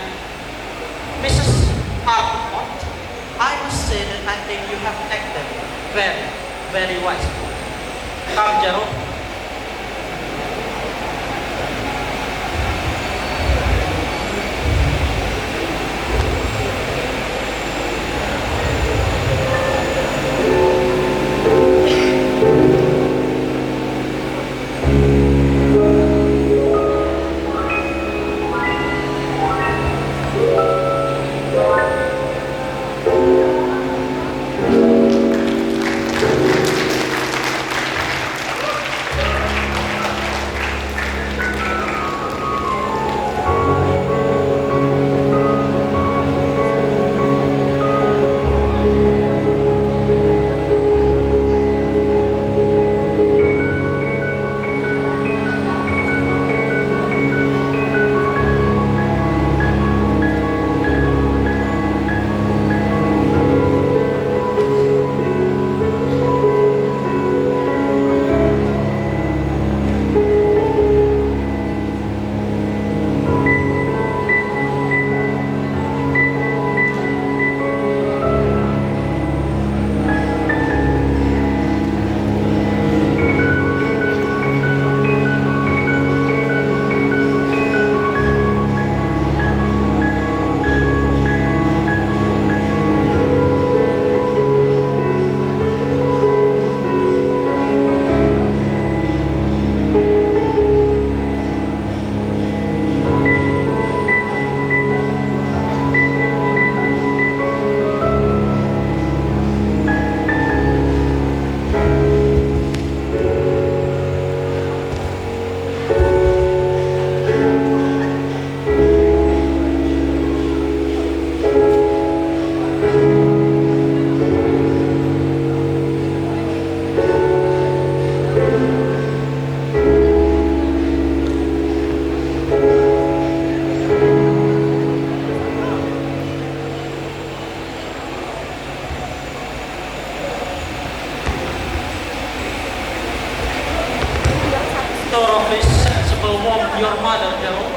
Mrs. Armstrong, I must say that I think you have acted very, very wisely. Come, Gerald. Thoroughly sensible woman, your mother, Gerald.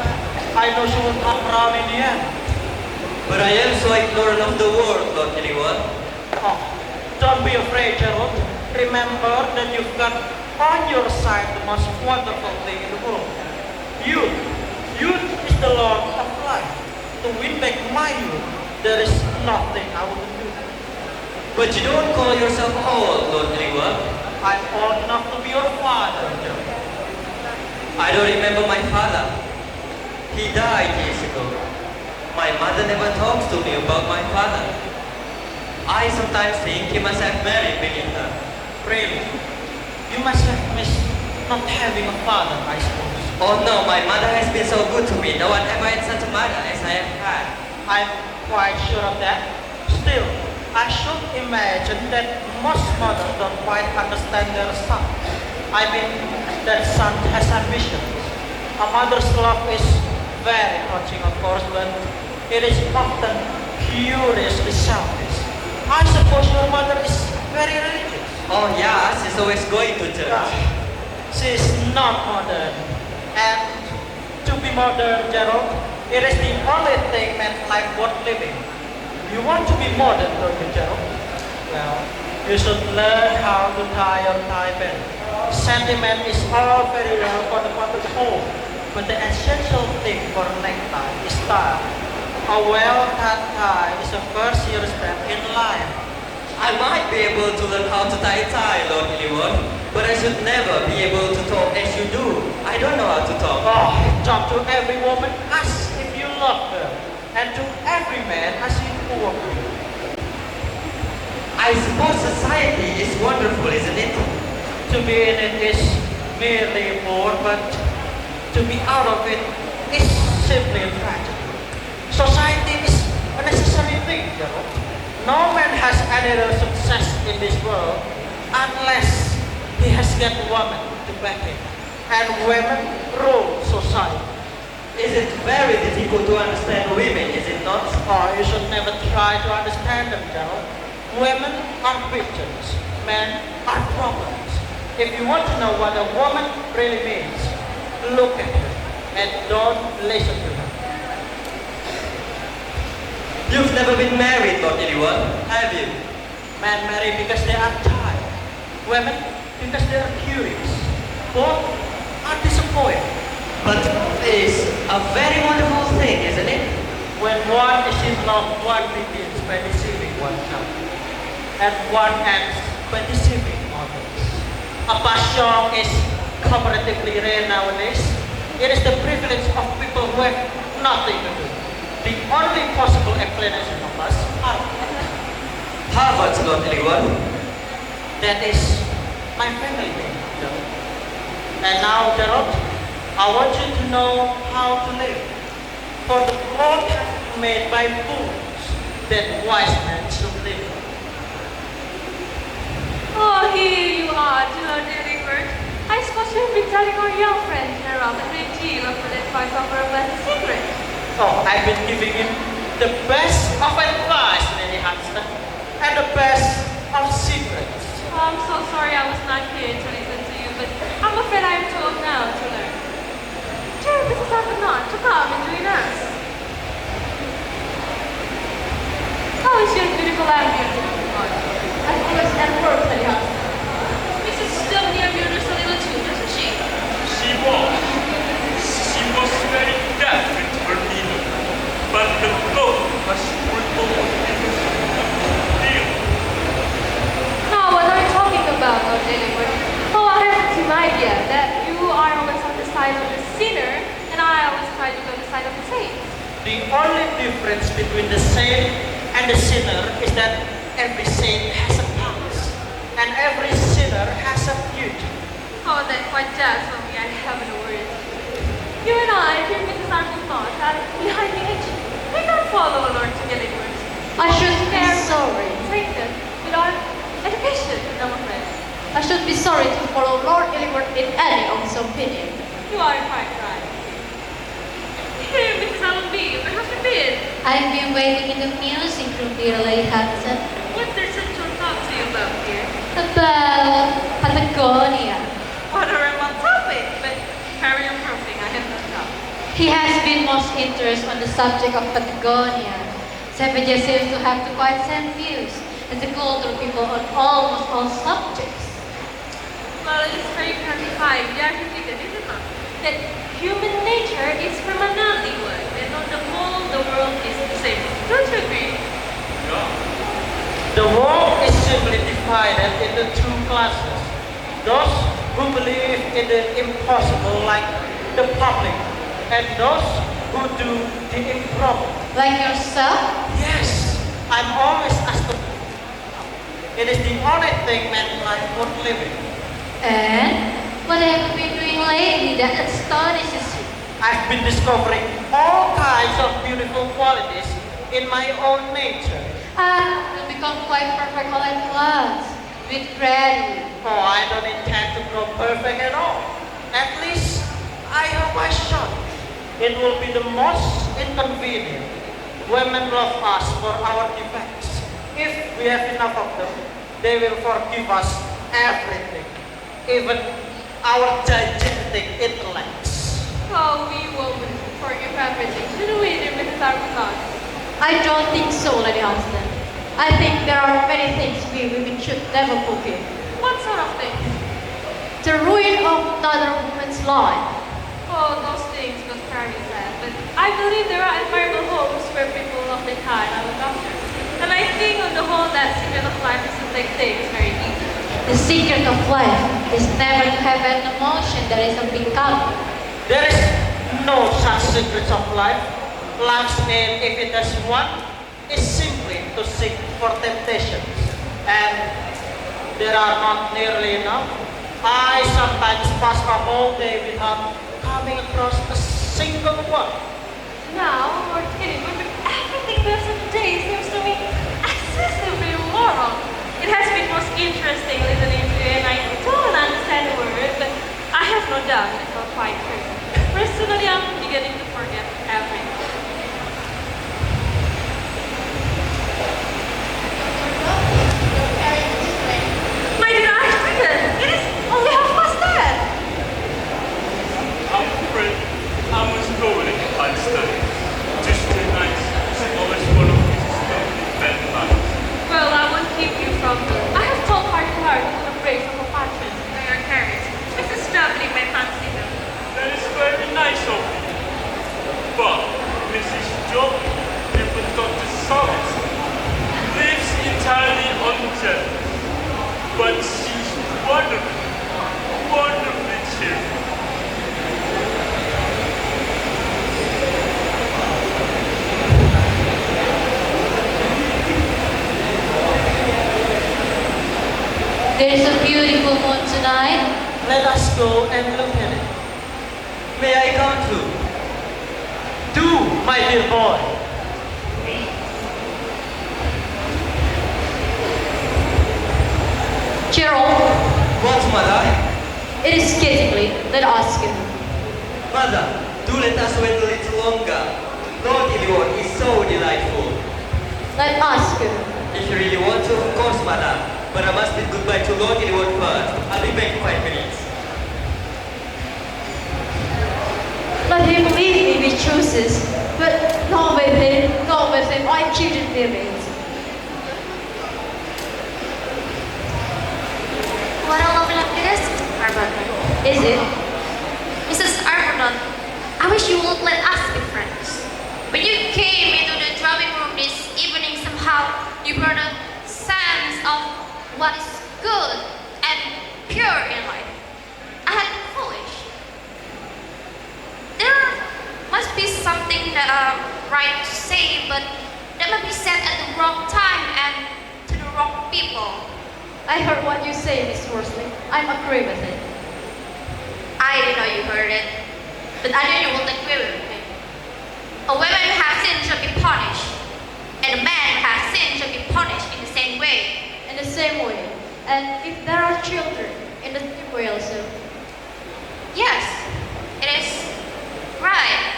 I know she will come around in the end. but I am so ignorant of the world, Lord Eliwa. Oh, don't be afraid, Gerald. Remember that you've got on your side the most wonderful thing in the world. Youth. Youth is the Lord of life. To win back my youth, there is nothing I wouldn't do. But you don't call yourself old, Lord Eliwa. I'm old enough to be your father, Gerald. I don't remember my father. He died years ago. My mother never talks to me about my father. I sometimes think he must have married beneath her. Really? You must have missed not having a father, I suppose. Oh no, my mother has been so good to me. No one ever had such a mother as I have had. I'm quite sure of that. Still, I should imagine that most mothers don't quite understand their son. I mean, that son has ambitions. A mother's love is very touching, of course, but it is often curiously selfish. I suppose your mother is very religious. Oh yeah, she's always going to church. She is not modern. And to be modern, Gerald, it is the only thing meant life worth living. You want to be modern, don't you, Gerald? Well, you should learn how to tie your tie belt. Sentiment is all very well for the mother's home, but the essential thing for a necktie is style. A well-cut tie is a first-year step in life. I might be able to learn how to tie a tie, Lord Eliwa, but I should never be able to talk as you do. I don't know how to talk. Oh, talk to every woman as if you love her, and to every man as if you work with. I suppose society is wonderful, isn't it? To be in it is merely more, but to be out of it is simply a tragedy. Society is a necessary thing, you know. No man has any real success in this world unless he has got women to back him. And women rule society. Is it very difficult to understand women, is it not? Oh, you should never try to understand them, Joe. Women are victims, men are problems. If you want to know what a woman really means, look at her and don't listen to her. You've never been married, Lord Eliwan, have you? Men marry because they are tired. Women because they are curious. Both are disappointed. But it's a very wonderful thing, isn't it? When one is in love, one begins by deceiving oneself. And one ends by deceiving others. A passion is comparatively rare nowadays. It is the privilege of people who have nothing to do. The only possible explanation of us are Harvard's Lord Eliwan. that is my family name, Gerald. And now, Gerald, I want you to know how to live. For the world has been made by fools that wise men should live. Oh, here you are, dear Delibert. I suppose you've been telling our young friend Gerald a great deal of the advice of our best secret. Oh, I've been giving him the best of advice, Lady Hudson, and the best of secrets. Oh, I'm so sorry I was not here to listen to you, but I'm afraid I'm too old now to learn. Dear Mrs. Argonaut, to come and join us. How is your beautiful and beautiful mother? I'm always at work, Lady Hudson. Mrs. W. Mueller's a little too, isn't she? She was very deaf with her needle, but the boat was full of steel. Now, what are you talking about, Lord Delibert? Oh, I have a team idea that you are always on the side of the sinner, and I always try to go on the side of the saint. The only difference between the saint and the sinner is that every saint has a past, and every sinner has a future. Oh, that's quite jazz for me. I haven't a word. You and I, dear Mrs. Argonaut, are behind the edge. We can't follow Lord Delibert. I should be sorry. Satan, without education, I'm afraid. I should be sorry to follow Lord Eliward in any of his opinion. You are quite right. Here, Mrs. Allenby, where have you been? I've been waiting in the music room, dear Lady Hudson. What's there such to talk to you about here? About Patagonia. What a remote topic, but carry on proving I have no doubt. He has been most interested on the subject of Patagonia. Savages seems to have the quite same views as the cultural people on almost all subjects. Well, it is very gratifying, the argument, is it not? That human nature is permanently one, and on the whole, the world is the same. Don't you agree? The world is simply divided into two classes. Those who believe in the impossible like the public, and those who do the improbable. Like yourself? Yes, I'm always astonished. It is the only thing meant life worth living. And what have you been doing lately that astonishes you? I've been discovering all kinds of beautiful qualities in my own nature. You'll become quite perfect all at once. Do it gradually. Oh, I don't intend to grow perfect at all. At least, I hope I shall. It will be the most inconvenient. Women love us for our defects. If we have enough of them, they will forgive us everything, even our gigantic intellects. Oh, we women forgive everything. Shouldn't we, dear Mrs. Argonaut? I don't think so, Lady Hudson. I think there are many things we women should never forgive. What sort of things? The ruin of another woman's life. Oh, those things got very sad, but I believe there are admirable homes where people of the kind are looked after. And I think on the whole that secret of life is to take things very easy. The secret of life is never to have an emotion that is unbecoming. There is no such secrets of life. Life's aim, if it has one, is simply to seek for temptations. And there are not nearly enough. I sometimes pass a whole day without coming across a single one. Now, we're kidding, but everything the rest of the day seems to me excessively moral. It has been most interesting listening to you, and I don't understand a word, but I have no doubt it's all quite true. Personally, I'm beginning to forget Let us go and look at it. May I come too? Do, my dear boy. Gerald, What, mother? it is getting late. Let us go. Mother, do let us wait a little longer. Lord Ilion is so delightful. Let us go. If you really want to, of course, mother. But I must bid goodbye to Lord Ilion first. I'll be back in 5 minutes. Let him lead me if he chooses, but not with him, not with him. I couldn't live it. What a lovely look it is, Arbuthnot. Is it? Mrs. Arbuthnot, I wish you would let us be friends. When you came into the drawing room this evening, somehow you brought a sense of what is good and pure in life. I had been foolish. There must be something that are right to say, but that might be said at the wrong time and to the wrong people. I heard what you say, Miss Worsley. I agree with it. I didn't know you heard it, but I knew you would agree with me. A woman who has sinned should be punished, and a man who has sinned should be punished in the same way. In the same way. And if there are children, in the same way also. Yes, it is right.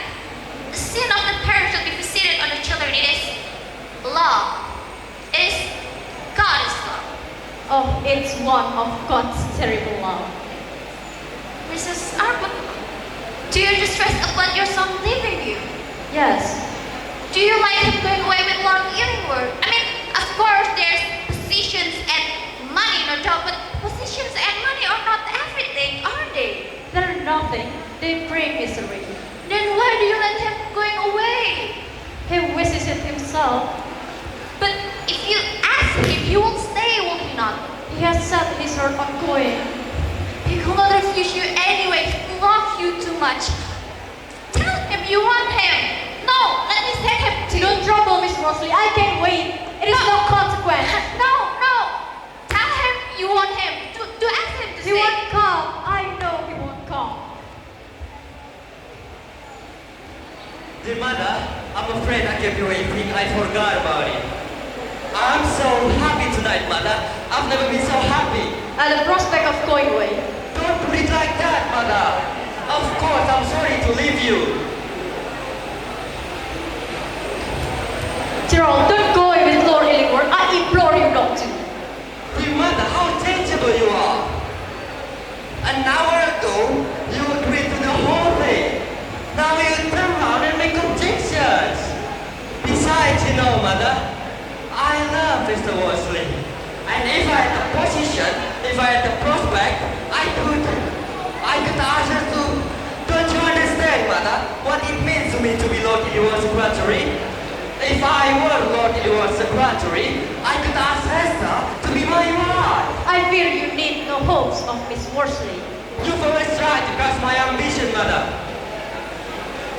The sin of the parents should be visited on the children. It is law. It is God's law. Oh, it's one of God's terrible law. Mrs. Arbuthnot, do you distress about your son leaving you? Yes. Do you like him going away with Lord Illingworth? I mean, of course, there's positions and money, no doubt, but positions and money are not everything, are they? They're nothing. They bring misery. Then why do you let him going away? He wishes it himself. But if you ask him, he will stay, will he not? He has set his heart on going. He will not refuse you anyway. He loves you too much. Tell him you want him. No, let me take him to you. Don't trouble, Miss Worsley. I can't wait. It is no consequence. No, no. Tell him you want him. To ask him to He stay. won't come. I know he won't come. Dear mother, I'm afraid I kept you waiting. I forgot about it. I'm so happy tonight, mother. I've never been so happy. At the prospect of going away. Don't put it like that, mother. Of course, I'm sorry to leave you. Gerald, don't go away with Lord Illingworth. I implore you not to. Dear mother, how changeable you are. An hour ago, you agreed to the whole thing. Now you turn around and make objections. Besides, you know, mother, I love Mr. Worsley. And if I had the position, if I had the prospect, I could ask her to. Don't you understand, mother, what it means to me to be Lord Illingworth's secretary? If I were Lord Illingworth's secretary, I could ask Hester to be my wife. I fear you need no hopes of Miss Worsley. You've always tried to crush my ambition, mother.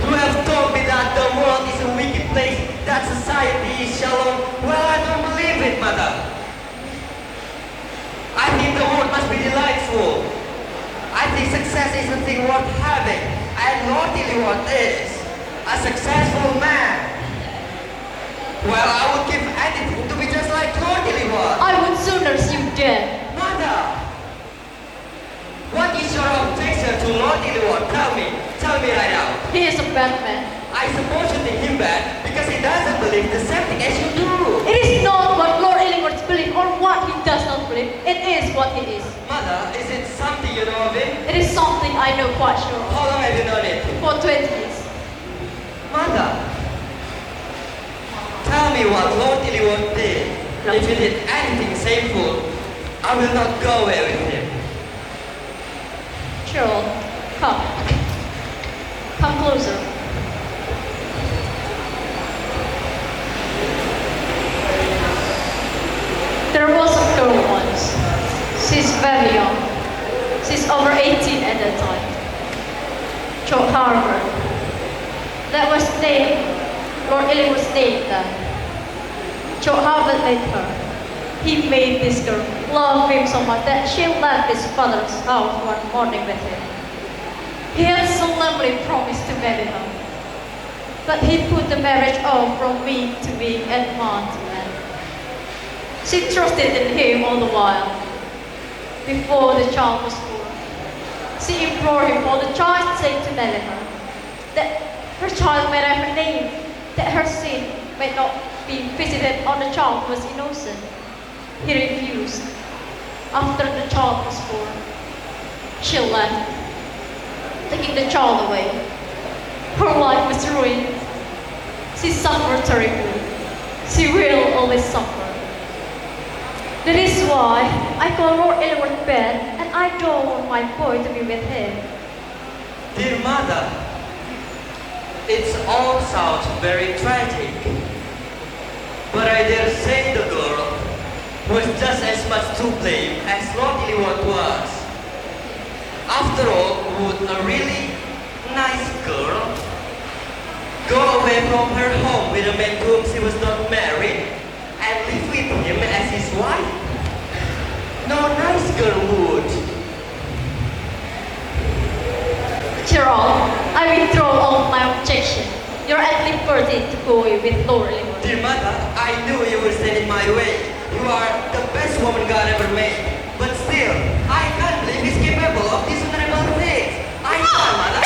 You have told me that the world is a wicked place, that society is shallow. Well, I don't believe it, mother. I think the world must be delightful. I think success is a thing worth having. And Lord Illingworth is a successful man. Well, I would give anything to be just like Lord Illingworth. I would sooner see you dead. Mother, what is your objection to Lord Illingworth? Tell me right now. He is a bad man. I suppose you think him bad because he doesn't believe the same thing as you do. It is not what Lord Illingworth believes or what he does not believe. It is what he is. Mother, is it something you know of him? It is something I know quite sure of. How long have you known it? For 20 years. Mother, tell me what Lord Illingworth did. If he did anything shameful, I will not go away with him. Gerald, come. Come closer. There was a girl once. She's very young. She's over 18 at that time. Joe Harvard. That was named, Lord Illingworth's name then. Joe Harvard made her. He made this girl love him so much that she left his father's house one morning with him. He had solemnly promised to marry her, but he put the marriage off from week to week and month to month. She trusted in him all the while. Before the child was born, she implored him for the child's sake to marry her, that her child might have a name, that her sin might not be visited on the child who was innocent. He refused. After the child was born, she left, taking the child away. Her life was ruined. She suffered terribly. She will always suffer. That is why I call Lord Illingworth bad, and I don't want my boy to be with him. Dear mother, it all sounds very tragic. But I dare say the girl was just as much to blame as Lord Illingworth was. After all, would a really nice girl go away from her home with a man to whom she was not married and live with him as his wife? No nice girl would. Gerald, I withdraw all my objection. You're at liberty to go away with Lord Illingworth. Dear mother, I knew you would stand in my way. You are the best woman God ever made. But still, I can't believe he's capable of these honorable things. I can't, mother.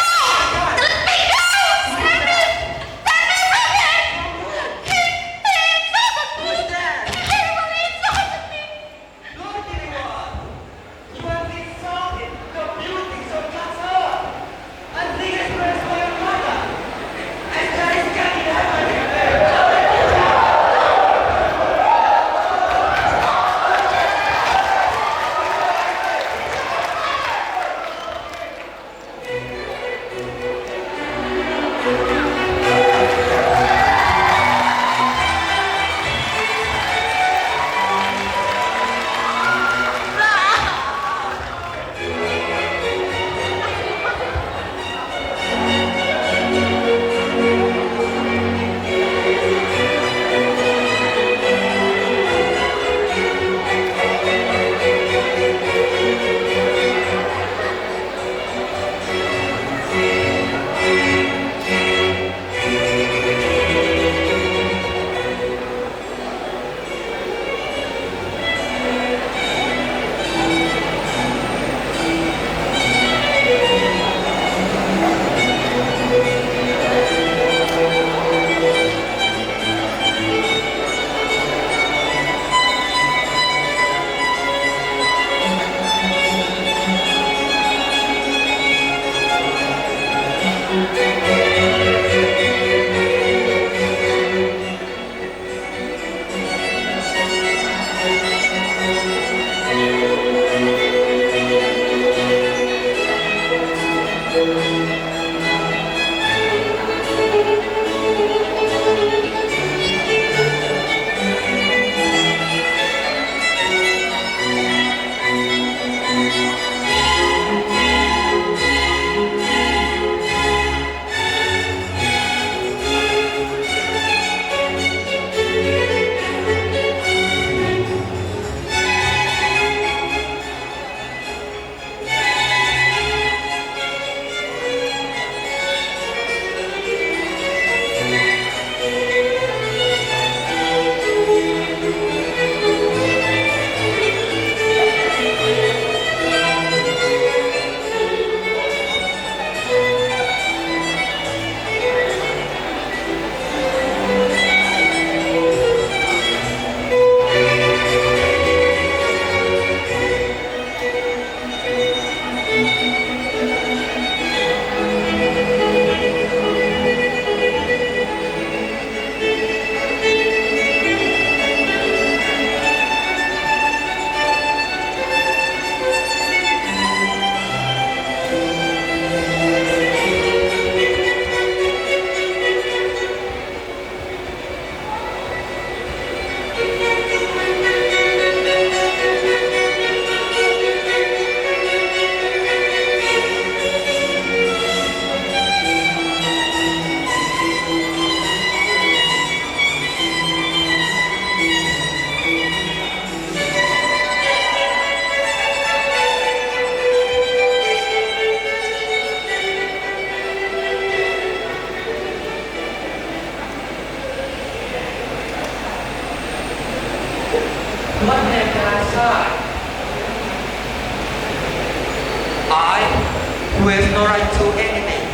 who has no right to anything.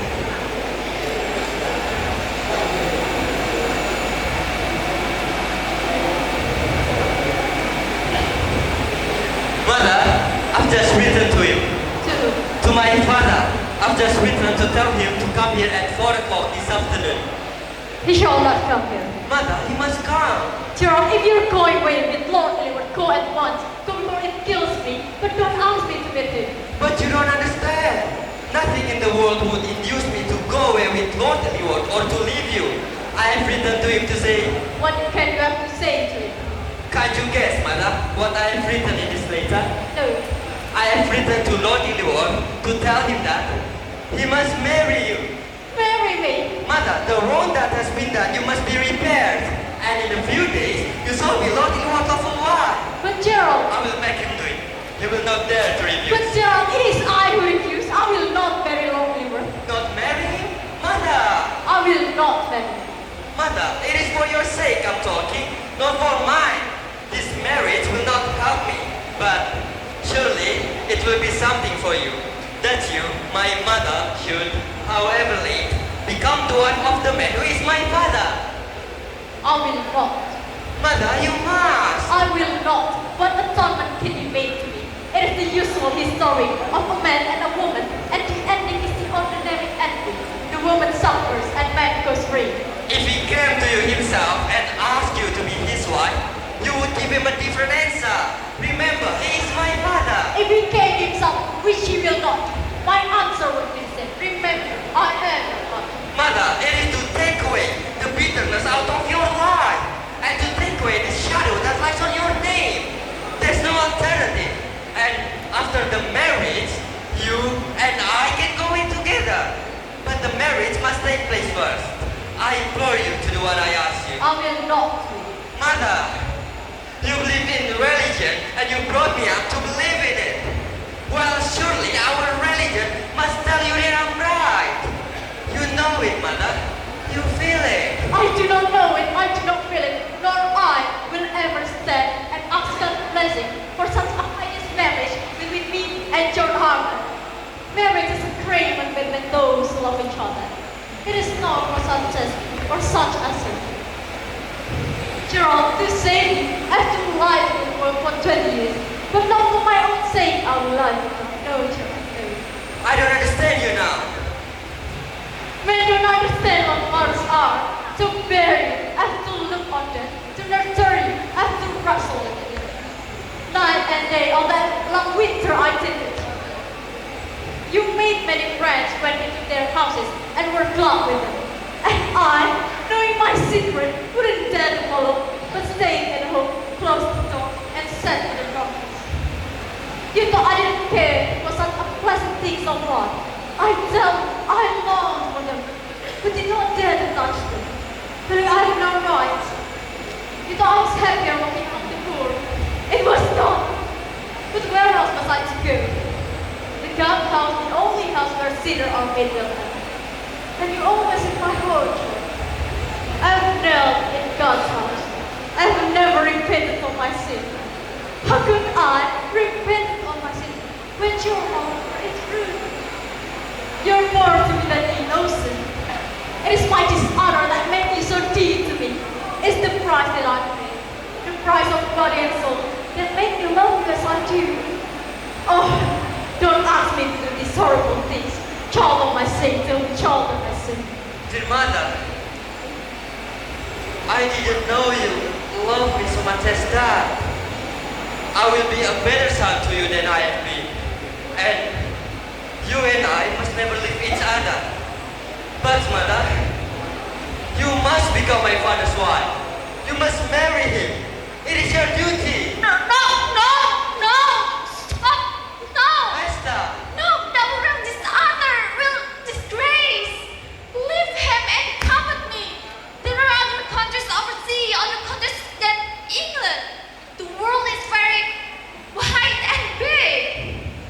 Mother, I've just written to him. To my father, I've just written to tell him to come here at 4 o'clock this afternoon. He shall not come here. Mother, he must come. Gerald, if you're going away with Lord Illingworth, go at once. Go before it kills me, but don't ask me to meet him. But you don't understand. Nothing in the world would induce me to go away with Lord Illingworth or to leave you. I have written to him to say... What can you have to say to him? Can't you guess, Mother, what I have written in this letter? No. I have written to Lord Illingworth to tell him that he must marry you. Marry me. Mother, the wrong that has been done, you must be repaired. And in a few days, you shall be Lord Illingworth of Wilde. But Gerald... I will make him do it. He will not dare to refuse. But Gerald, it is I who refuse. I will not marry Lord Illingworth. Not marry him? Mother! I will not marry him. Mother, it is for your sake I'm talking, not for mine. This marriage will not help me, but surely it will be something for you. That you, my mother, should, however late, become the wife of the man who is my father. I will not. Mother, you must. I will not. What atonement can be made to me? It is the usual history of a man and a woman, and the ending is the ordinary ending. The woman suffers and man goes free. If he came to you himself and asked you to be his wife, you would give him a different answer. Remember, he is my father. If he came himself, which he will not, my answer would be the same. Remember, I am your mother. Mother, it is to take away the bitterness out of your life and to take away the shadow that lies on your name. There's no alternative. And after the marriage, you and I can go in together. But the marriage must take place first. I implore you to do what I ask you. I will not. Mother, you believe in religion and you brought me up to believe in it. Well, surely our religion must tell you that I'm right. You know it, Mother. You feel it. I do not know it, I do not feel it, nor I will ever stand and ask God's blessing for such a hideous marriage between me and John Harmon. Marriage is a agreement between those who love each other. It is not for such as or such as you. Gerald, to save you, I have to lie to the world for 20 years, but not for my own sake I will lie to them. No, Gerald, no. I don't understand you now. Men don't understand what mothers are. To bear you, I have to look on them. To nurture you, I have to wrestle with you. Night and day, all that long winter I did it. You made many friends, went into their houses, and were glad with them. And I, knowing my secret, wouldn't dare to follow, but stayed at home, closed the door, and sat in the darkness. You thought I didn't care for such unpleasant things of life. I longed for them, but did not dare to touch them, feeling I had no right. You thought I was happier walking among the poor. It was not. But where else was I to go? The God house, the only house where sinner are made welcome. And you always in my heart. I have knelt in God's house. I have never repented of my sin. How could I repent of my sin when your heart is true? You're more to me than innocent. It is my dishonor that made you so dear to me. It's the price that I paid. The price of body and soul that made me love you as I do. Oh, don't ask me to do these horrible things. Child of my Satan, child of my sin. Dear Mother, I didn't know you love me so much as that. I will be a better son to you than I have been. And you and I must never leave each other. But Mother, you must become my father's wife. You must marry him. It is your duty. No! Stop! No! Esther! No! That will bring dishonor, will disgrace. Leave him and come with me. There are other countries overseas, other countries than England. The world is very wide and big.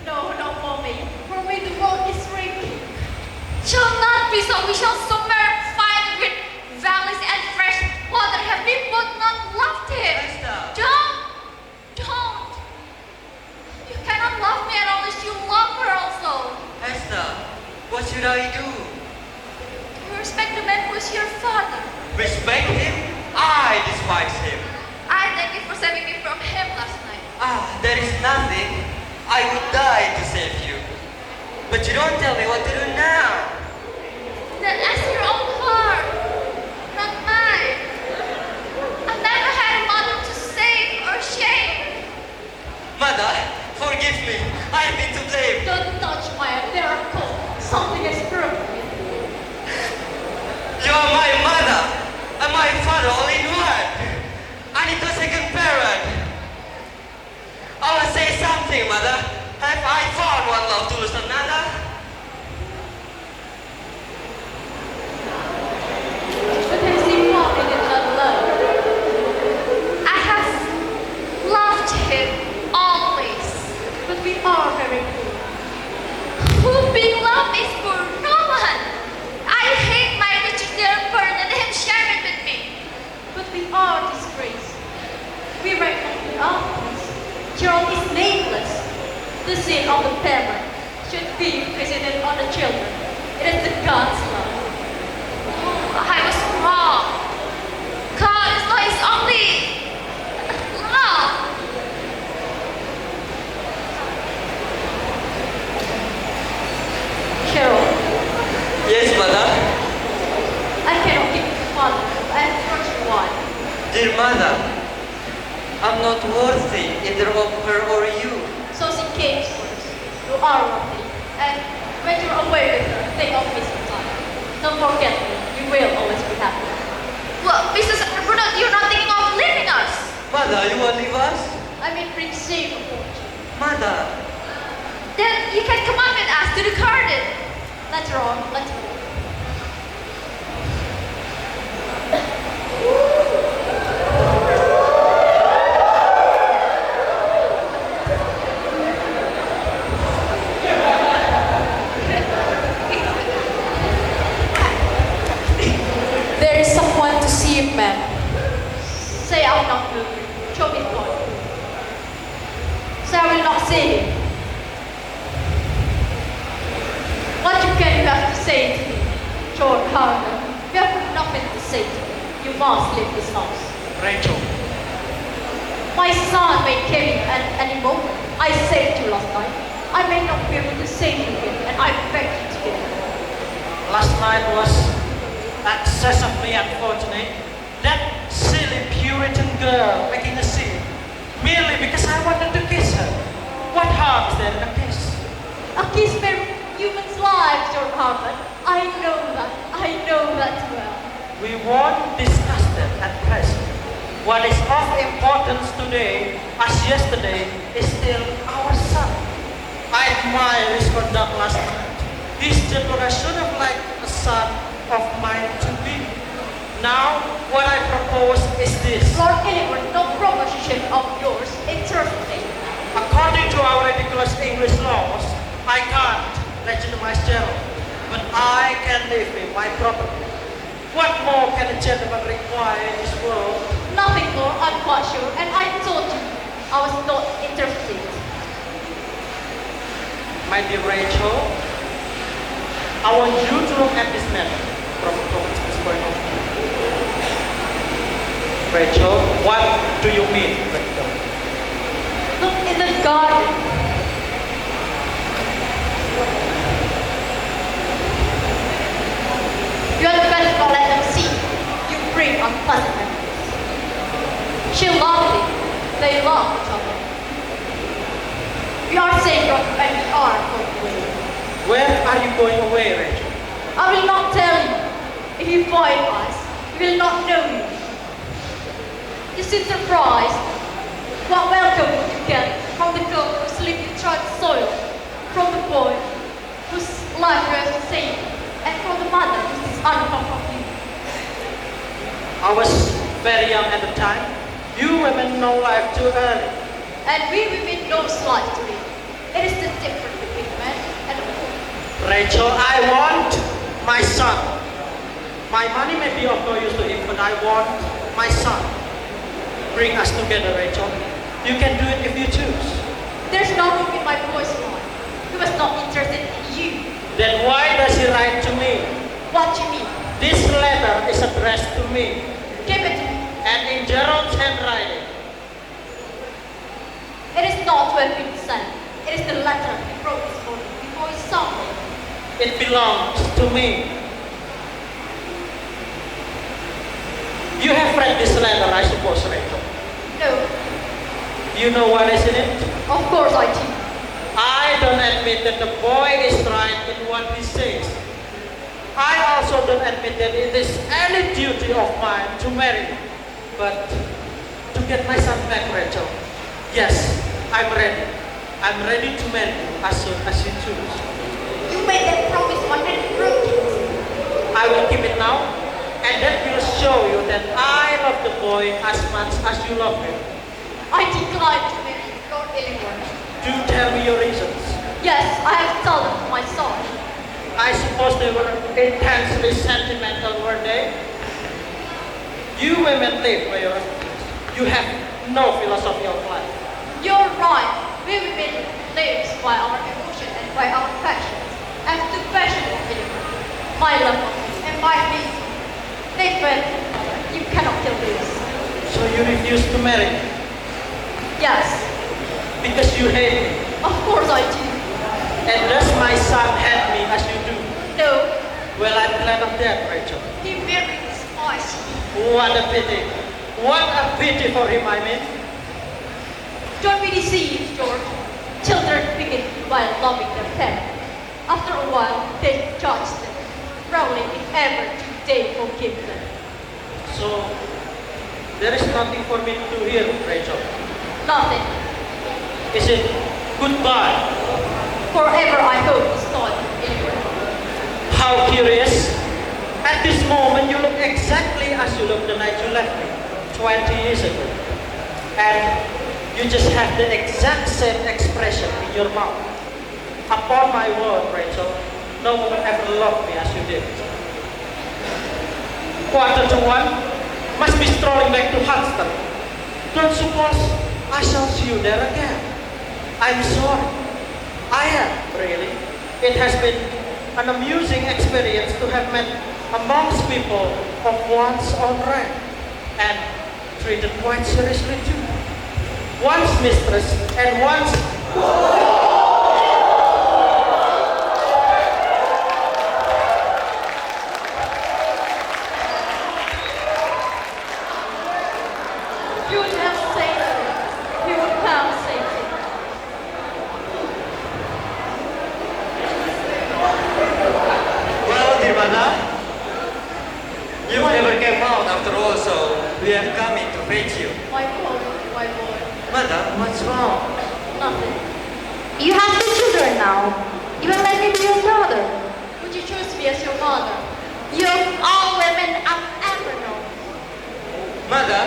No, not for me. For me, the world is shrinking. Shall not be so. We shall somewhere find with valleys and fresh water. Have we both not loved him? Esther! John, should I do? You respect the man who is your father. Respect him? I despise him. I thank you for saving me from him last night. There is nothing. I would die to save you. But you don't tell me what to do now. Then ask your own heart, not mine. I've never had a mother to save or shame. Mother, forgive me. I have been to blame. Don't touch my miracle. Something is broken. You are my mother and my father all in one. I need a second parent. I will say something, mother. Have I found one love to lose another? But has he what we did not love? I have loved him always. But we are very poor. Who being loved is for no one. I hate my riches, they are burned and him share it with me. But we are disgraced. We rank on the outcomes. Child is nameless. The sin of the parent should be visited on the children. It is the God's love. I was wrong. God's law is only love. Carol, Yes, mother. I cannot keep the father. I am first wife. Dear mother, I'm not worthy either of her or you. So she came first. You are worthy. And when you're away with her, think of me sometime. Don't forget me. You will always be happy. Well, Mrs. Argonaut, you're not thinking of leaving us. Mother, you will leave us? I may bring shame upon you. Mother, Then you can come up with us to the garden. That's wrong. Let's go. There is someone to see him, ma'am. Say I will not move. Show me the point. Say I will not see him. What you can you have to say to me? George Harder, you have nothing to say to me. You must leave this house. Rachel, My son may kill you at any moment. I saved you last night. I may not be able to save you again, and I beg you to give it. last night was excessively unfortunate. That silly Puritan girl making a scene merely because I wanted to kiss her. What harm is there in a kiss? A kiss may human's lives, George Harper. I know that. I know that well. We won't discuss that at present. What is of importance today, as yesterday, is still our son. I admire his conduct last night. This gentleman should have liked a son of mine to be. Now, what I propose is this. Lord Illingworth, no proposition of yours interpreted. According to our ridiculous English laws, I can't legitimize Gerald, but I can live in my property. What more can a gentleman require in this world? Nothing more, I'm quite sure, and I told you I was not interested. My dear Rachel, I want you to look at this matter from a professional point of view. Rachel, what do you mean, Rachel? Look in the garden. You are the best not let them see. You bring unpleasant memories. She loved him. They love each other. We are sacred and we are going away. Where are you going away, Rachel? I will not tell you. If you find us, you will not know you. You seem surprised. What welcome would you get from the girl who sleep in tried soil, from the boy whose life you have saved, and from the mother who is uncome of you? I was very young at the time. You women know life too early. And we women know life to live. It is the difference between man and woman. Rachel, I want my son. My money may be of no use to him, but I want my son. Bring us together, Rachel. You can do it if you choose. There's no room in my boy's mind. He was not interested in you. Then why does he What do you mean? This letter is addressed to me Give it to me. and in Gerald's handwriting. It is not what we sent. It is the letter he wrote this morning before he saw me. It belongs to me. You have read this letter, I suppose, Rachel. No, You know what is in it? of course I do. I don't admit that the boy is right in what he says. I also don't admit that it is any duty of mine to marry you. But to get my son back, Rachel, yes, I'm ready. I'm ready to marry you as soon as you choose. You made that promise 100 broken. I will keep it now, and that will show you that I love the boy as much as you love him. I decline to marry Lord Illingworth. Do tell me your reasons. Yes, I have told them to my son. I suppose they were intensely sentimental, were they? You women live by your emotions. You have no philosophy of life. You're right. We women live by our emotion and by our passions. And the passion of Illingworth, my love of him and my reason. Nathan, you cannot kill this. So you refuse to marry me Yes, because you hate me. of course I do. And does my son hate me as you do? No, Well, I'm glad of that, Rachel. he very despises me. What a pity. What a pity for him, I mean. Don't be deceived, George. Children begin by loving their parents. After a while, they judge them. Probably if ever do they forgive them. So, there is nothing for me to do here, Rachel. Nothing. Is it goodbye? Forever I hope is not anywhere. How curious. At this moment, you look exactly as you looked the night you left me, 20 years ago. And you just have the exact same expression in your mouth. Upon my word, Rachel, no one ever loved me as you did. 1:45, must be strolling back to Huntston. Don't suppose I shall see you there again. I'm sorry. I am, really. It has been an amusing experience to have met amongst people of one's own rank and treated quite seriously too. One's mistress and one's... You would have saved him. He would have saved him. Well, dear mother, you never came out after all, so we have come in to fetch you. My boy, my boy. Mother, what's wrong? Nothing. You have two children now. You will let me be your daughter. Would you choose me as your mother? You of all women I've ever known. Mother,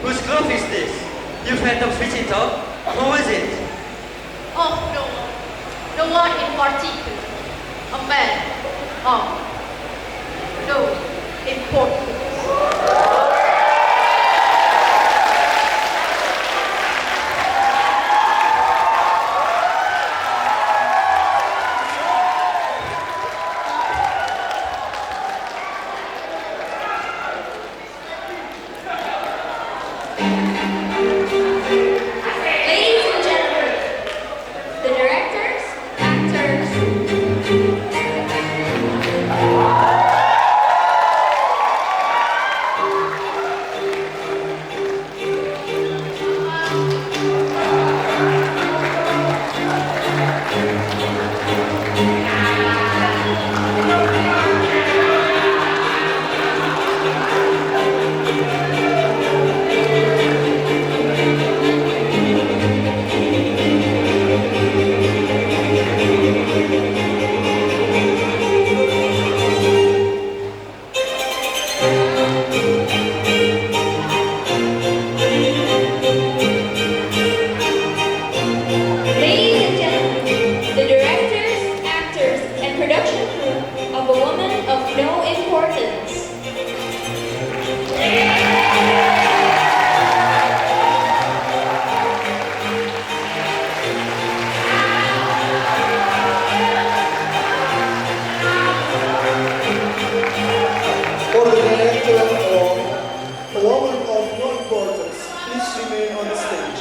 whose glove is this? You've had a visitor? Who is it? Oh, no one. No one in particular. A man. Oh. No importance. Ladies and gentlemen, the directors, actors, enter a woman of no importance, please remain on the stage.